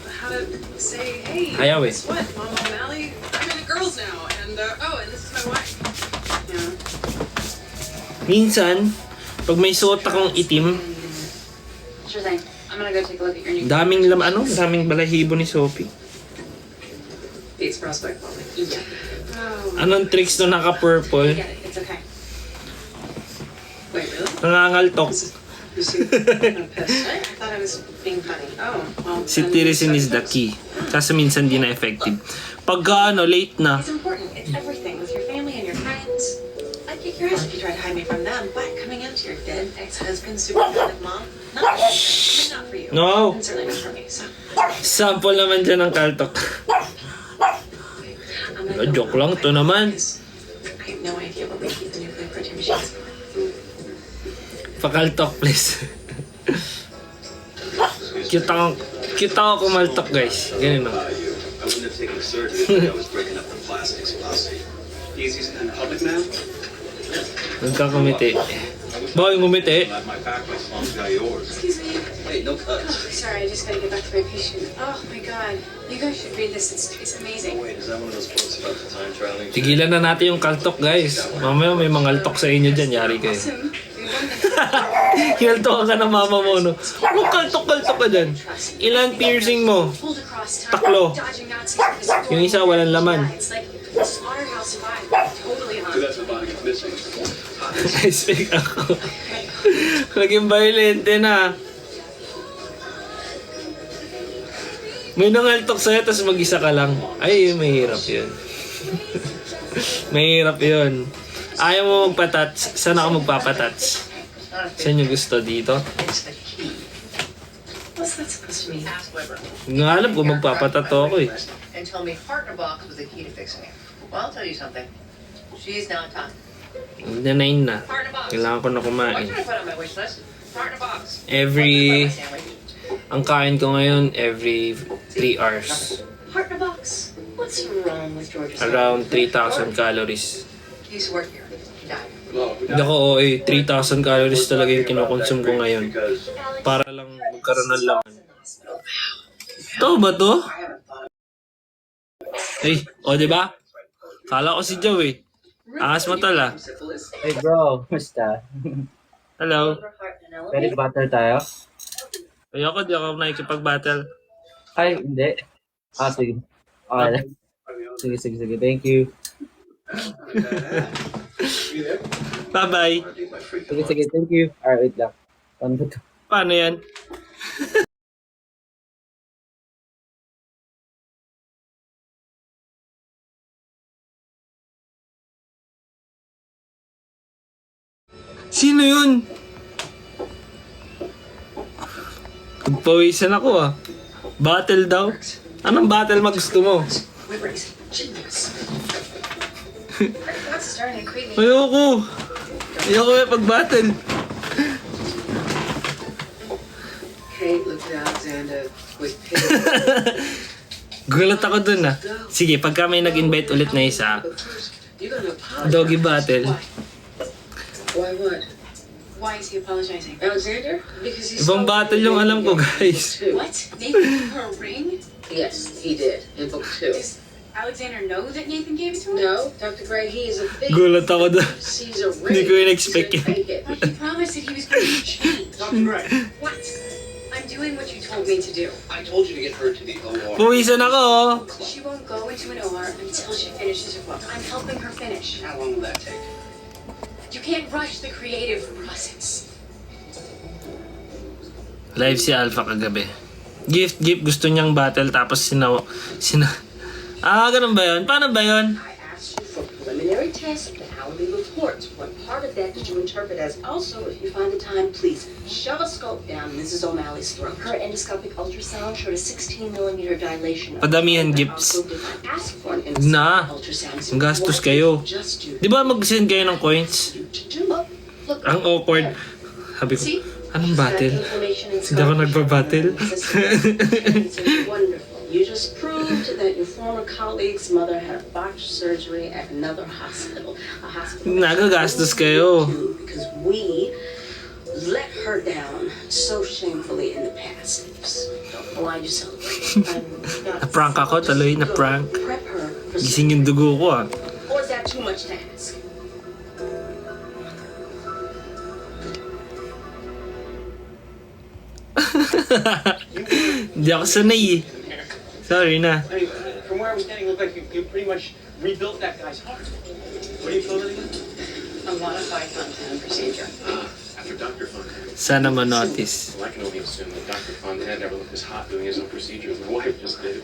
how to say, hey, Ayaw eh. guess what, Mama O'Malley? I'm in the girls now, and oh, and this is my wife. Yeah. Minsan, pag may suot akong itim, Sure thing. I'm gonna go take a look at your new daming balahibo ni Sophie. Bates prospect, Mama. Yeah. Oh, Anong tricks no naka-purple? I get it. It's okay. Wait, really? Nangangaltok. You seem kind of pissed. I thought I was being funny. Oh, well. Si Tirisin is the key. Kaso minsan di na effective. Pagka late na, It's important. It's everything with your family and your friends. I'd kick your ass if you tried to hide me from them, but coming out to your dead ex-husband, super pathetic mom, not for you. I mean, not for you. No. And certainly not for me, so. sample naman dyan ng kaltok. I'm gonna go Joke lang to naman. because I have no idea what we keep the nuclear protein machines for. Pakaltok, please. Cute ako kumaltok, guys. Ganun no. I wouldn't have taken the surgery if I was breaking up the plastics pussy. Easy in public, ma'am? Nagkakumiti. Bakit ngumiti? I'll have my pack as long as I got yours. Excuse me. Hey, no Oh, cuts. sorry, I just gotta get back to my patient. Oh my god. You guys should read this. It's amazing. Wait, is that one of those books about the time traveling? Tigilan na natin yung kaltok, guys. Mamaya may mangaltok sa inyo dyan. Yari kayo. Awesome. Kinaltok ka ng mama mo, no? Huwag kaltok-kaltok ka dyan. Ilan piercing mo? Pulled across time, Taklo. dodging Nazis with this Yung isa, walang laman. Yeah, it's like slaughterhouse vibe. Totally So on. that's the body is missing. I speak ako. Naging violente na. May nangaltok sa'yo, tapos mag-isa ka lang. Ay, mahirap yun. Mahirap yun. Ayaw mo magpatats. Saan ako magpapatats? Saan yung gusto dito? It's the key. What's that supposed to mean? Ask Weber. Hindi nga alam kung magpapatato ako eh. And tell me partner box was the key to fixing it. Well, I'll tell you something. She's now time. Nanain na. Partner box. Kailangan ko na What kumain. should I put on my wish list? Partner box. Every... Partner sandwich. Ang kain ko ngayon, every 3 hours. Partner box. What's wrong with George's? Around 3,000 calories. He used to work here. He died. Hindi ako, 3,000 calories talaga yung kinukonsume ko ngayon. Para lang magkaroon ng laman. Ito ba to? Ay, o diba? Kala ko si Joe eh. Angas mo tala. Hey bro, kumusta? Hello. Pwede battle tayo? Ayoko, di ako nakikipag-battle. Ay, hindi. Sige. Okay lang. Sige. Thank you. Bye-bye. Sige. Thank you. Alright, wait lang. Paano ba to? Paano yan? Sino yun? Pagpawisan ako ah. Battle daw? Anong battle gusto mo? Weber is genius. That's starting to creep me. Ayoko! Ayoko may pag-battle. Kate looked at Alexander with pity. Gulat ako dun ah. Sige, pagka may nag-invite ulit na isa, But first, you gotta apologize. doggy battle. Why what? Why is he apologizing? Alexander? Because he's Ibang battle yung alam ko, guys. What? Nathan gave her a ring? Yes, he did. In book 2. Does Alexander know that Nathan gave it to him? No, Dr. Gray, he is a big Gulat ako dun. sees a ring. Hindi ko in-expect He's yun. gonna take it. But he promised that he was going to change. Dr. Gray, What? I'm doing what you told me to do. I told you to get her to the OR. Puwisan ako oh. She won't go into an OR until she finishes her book. I'm helping her finish. How long will that take? You can't rush the creative process. Live si Alpha kagabi. Gift, gusto niyang battle tapos ganun ba yun? Paano ba yun? I asked you for preliminary tests and hourly reports. What part of that did you interpret as also, if you find the time, please shove a scope down Mrs. O'Malley's throat? Her endoscopic ultrasound showed a 16mm dilation. Padamihan gifts. Ask for an Na. endoscopic ultrasound. Ang gastos kayo. Just do Di ba mag-send kayo ng coins? Look, Ang awkward. Sabi ko, see? anong battle? Hindi Hindi ako nagbabattle. Wonderful. You just proved that your former colleague's mother had a botched surgery at another hospital. A hospital. Nagagastos kayo. Because we let her down so shamefully in the past. Don't know why you celebrate. I'm not. Na-prank ako, tuloy na prank. Prep her for Gising yung dugo ko ah. Or is that too much to ask? Hindi ako sanay eh. Sorry na. I mean, from where I was standing, it looked like you pretty much rebuilt that guy's heart. What do you call it again? A modified Fontaine procedure. After Dr. Fontaine. Sana ma-notice. Well, I can only assume that Dr. Fontaine never looked as hot doing his own procedure as my wife just did.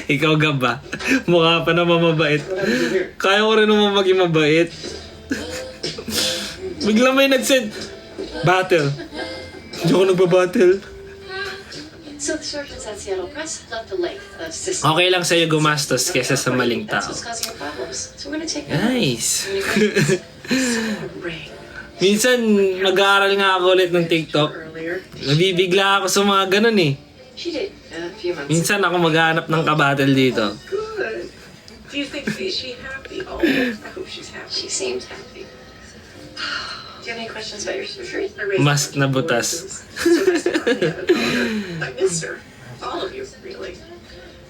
Ikaw gaba. Mukha pa naman mabait. Kaya ko rin naman maging mabait. Bigla may nag-send. Battle. Hindi ako nagbabattle. So the surgeons at Seattle Press left a lake of cysts. Okay lang sa'yo gumastos kesa sa maling That's tao. what's causing your problems. So we're gonna take Nice. Ray. Minsan, mag-aaral nga ako ulit ng TikTok. Earlier, Nabibigla ako sa mga ganun eh. She did. a few months. Minsan ako maghanap ng kabattle dito. Good. Do you think is she happy? Oh, I hope she's happy. She seems happy. Do you have any questions about your surgery? Mask na butas. So nice to finally have a daughter. I miss her. All of you, really.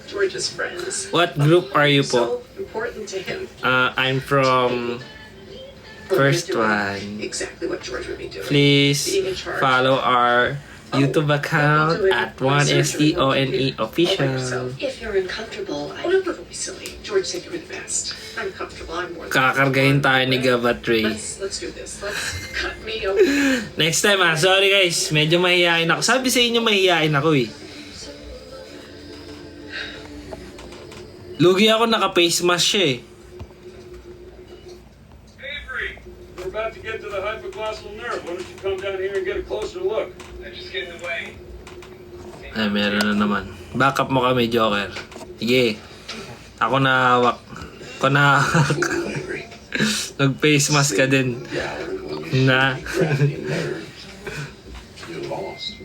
George's friends. What group are you po? So important to him. I'm from first one. Exactly what George would be doing. Please Being in charge. follow our YouTube account at 1STONE All by official. yourself. If you're uncomfortable, Oh, no, don't be silly. George said you were the best. I'm comfortable. I'm more than Kakargahin tayo ni Gabatray. Let's do this. Let's cut me open. Next time ah, sorry guys, medyo mahihain ako. Sabi sa inyo mahihain ako eh. Lugi ako naka-face mask siya eh. Avery, we're about to get to the hypoglossal nerve. Why don't you come down here and get a closer look? Just get in the way. Ay, meron na naman. Backup mo kami, Joker. Sige. Ako na hawak. Ako na hawak. Nag-face mask ka din. Na.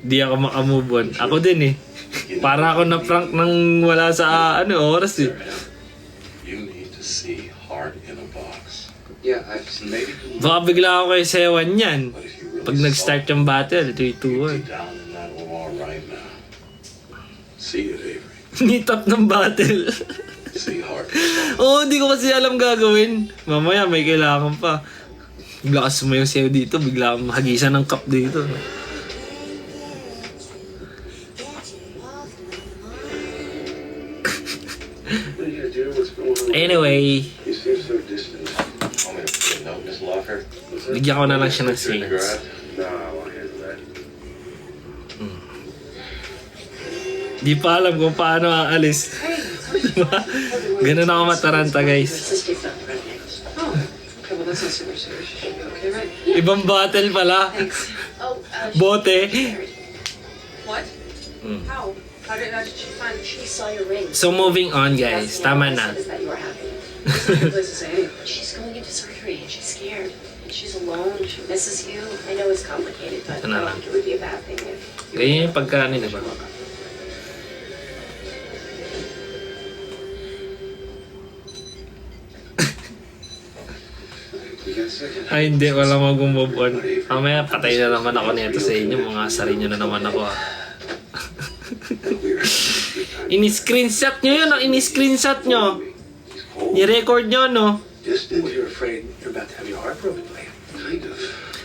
Di ako makamove on. Ako din eh. Para ako na-prank nang wala sa oras eh. You need to see heart in a box. Yeah, I've seen Maybe Baka bigla ako kay Sewan yan. but if you really Pag nag-start yung battle, 3-2-1. down in that OR right now. See it, Avery. Meet up ng battle. See heart. Oo, di ko kasi alam gagawin. Mamaya may kailangan pa. Bigla ka sumayaw sa'yo dito, bigla kang hagisan ng cup dito. What are you gonna do? What's going on? Anyway, You seem so distant. Want me to put a note in his locker? bigyan ko na lang siya ng Picture in the saints. garage? No, I want to handle that. Di pa alam kung paano aalis. Diba? Ganun ako mataranta guys. Sister's not pregnant. Oh, okay. Well, that's not super serious. She should be okay, right? Ibang battle pala. Thanks. Oh, Bote. What? Mm. How? How did she find? she saw your ring. So moving on guys, tama na. Is that you were happy? That's not a good place to say anything. She's going into surgery and she's scared. And she's alone. She misses you. I know it's complicated, but Ano I don't lang. think it would be a bad thing if you Ganyan yung pagkaano, diba? You got a second? Ay hindi, wala mag-move on. Mamaya patay na naman ako nito sa inyo. Mga asari nyo na naman ako ah. Ini-screenshot nyo yun, ini-screenshot nyo. I-record nyo, no? Distant. Well, you're afraid you're about to have your heart broken by him. Kind of.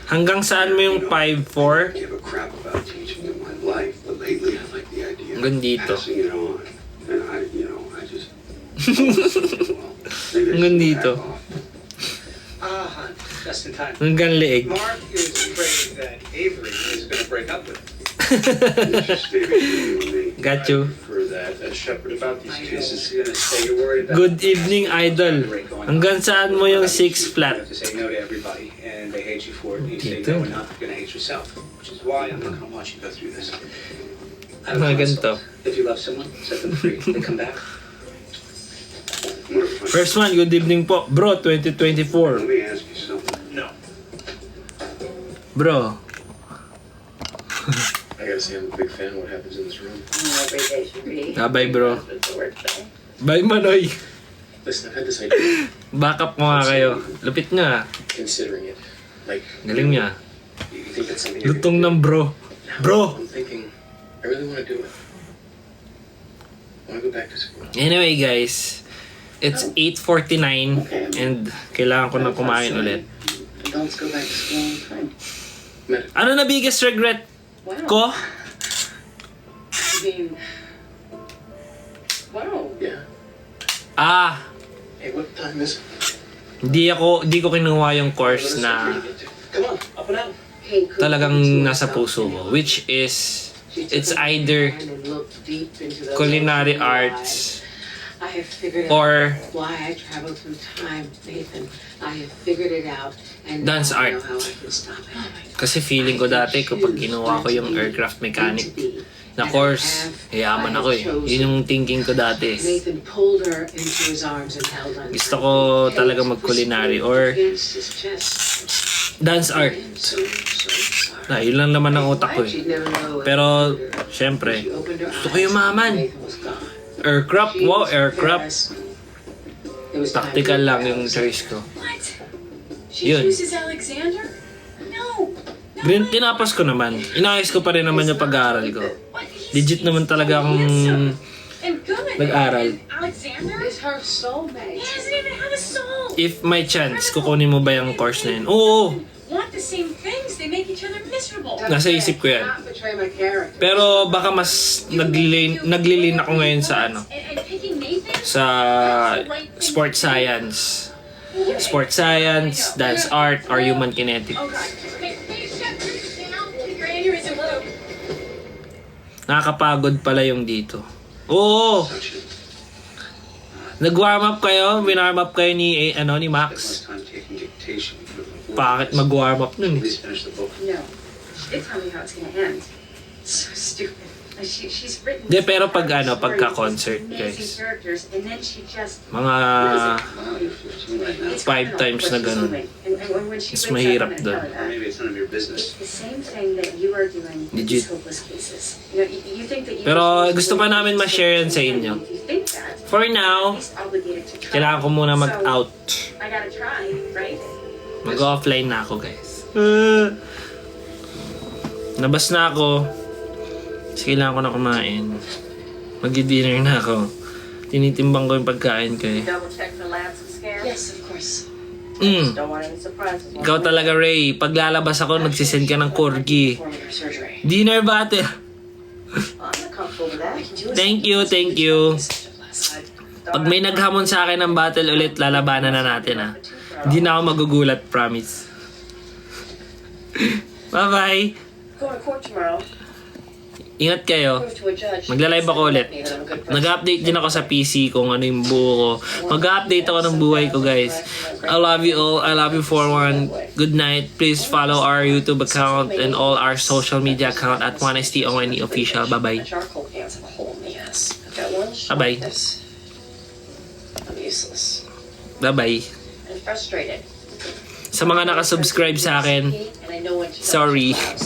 Hanggang saan mo yung 5'4"? Give a crap about teaching him my life, but lately I like the idea Hanggang dito. passing it on. And I just. Hanggang dito. Ah, just in time. Hanggang leeg. Mark is afraid that Avery is going to break up with him. Got you. For that, Shepard, about these I know cases. you're going to say you're worried about. Good evening, idol. Hanggang saan mo yung 6 You flat? have to say no to everybody, and they hate you for it. And you say Dito. no and not, you're going to hate yourself, which is why I'm not going to watch you go through this. I Mga have a ganito. principle. If you love someone, set them free. They come back. First one, good evening po. Bro, 2024. Let me ask you something. No. Bro. I gotta say, I'm a big fan of what happens in this room. every day should be. Bye bro. The word day. Bye Manoy. Listen, I've had this idea, Backup mo nga kayo. Lupit nga. considering it. Like, Galing niya. You it's something you Lutong ng bro. Bro! I'm thinking, I really want to do it. I want to go back to school. Anyway guys, it's 8:49 and kailangan ko na kumain ulit. Adults go back to school all the time. Ano na biggest regret ko? I mean, wow. Yeah. Hey, what time is it? Di ko kinuha yung course na Come on, up and out. talagang nasa puso ko, which is it's either culinary arts I have figured or out why I travel through time, Nathan. I have figured it out, and dance now I art. know how I can stop it. Kasi feeling ko dati kapag kinuha ko yung aircraft mechanic na course, yaman ako eh. Yun yung thinking ko dati. Nathan pulled her into his arms and held on. Gusto ko talaga mag-culinary or Against his chest. dance art. Na, yun lang naman ang utak ko eh. Pero, syempre, gusto ko yumaman. Aircraft, wow, aircraft. Tactical lang yung choice ko. What? She Yun. chooses Alexander? No. Tinapos ko naman. Inayos ko pa rin naman yung pag-aaral ko. Legit naman talaga akong And good. nag-aral. Alexander? Is her soulmate. He doesn't even have a soul. If may chance, kukunin mo ba yung course na yun? Oo! Want the same things. They make each other miserable. Nasa isip ko yan. Not betray my character. Pero baka mas naglilin ako ngayon sa ano, And picking Nathan? sa sports science. Sports science, dance art, or human kinetics. Oh, God. Hey, shut down. Your aneurysm low. Nakakapagod pala yung dito. Oo! Nag-warm up kayo? Winarm up kayo ni, ni Max? Time taking dictation. Bakit mag-warm up nun eh? Please finish the book. No. They tell me how it's gonna end. So stupid. She's written. De, pero pag stories pag-concert, with guys. amazing characters, and then she just. Mga It's 5 times na ganun. And when she Mas wakes up, mahirap I'm gonna doon. tell her that. Maybe it's none of your It's business. the same thing that you are doing with Legit. these hopeless cases. You know, you think that you Pero gusto pa namin ma-share yan sa inyo. If you think that, For now, at least obligated to try. kailangan ko muna mag-out. I gotta try, right? Mag-offline na ako, guys. Nabas na ako. Kasi kailangan ko na kumain. Mag-dinner na ako. Tinitimbang ko yung pagkain ko eh. Double check for labs and scans. Yes, of course. Don't want any surprises. Ikaw talaga, Ray. Pag lalabas ako, nagsisend ka ng corgi. Performing her surgery. Dinner battle. I'm not comfortable with that. Thank you, thank you. Pag may naghamon sa akin ng battle ulit, lalabanan na natin ha. Hindi na ako magugulat, promise. Bye-bye. Going to court tomorrow. Ingat kayo. Prove to a judge. Magla-live ako ulit. that I'm a good person. Nag-update din ako sa PC kung ano yung buo ko. Mag-update ako ng buhay ko, guys. I love you all. I love you for one. Good night. Please follow our YouTube account and all our social media account at 1STONE official. Bye-bye. My charcoal pants have a hole in the ass. I've got one shot Bye-bye. at this. I'm useless. Bye-bye. And frustrated. Sa mga nakasubscribe sa akin, And I know when to sorry. tell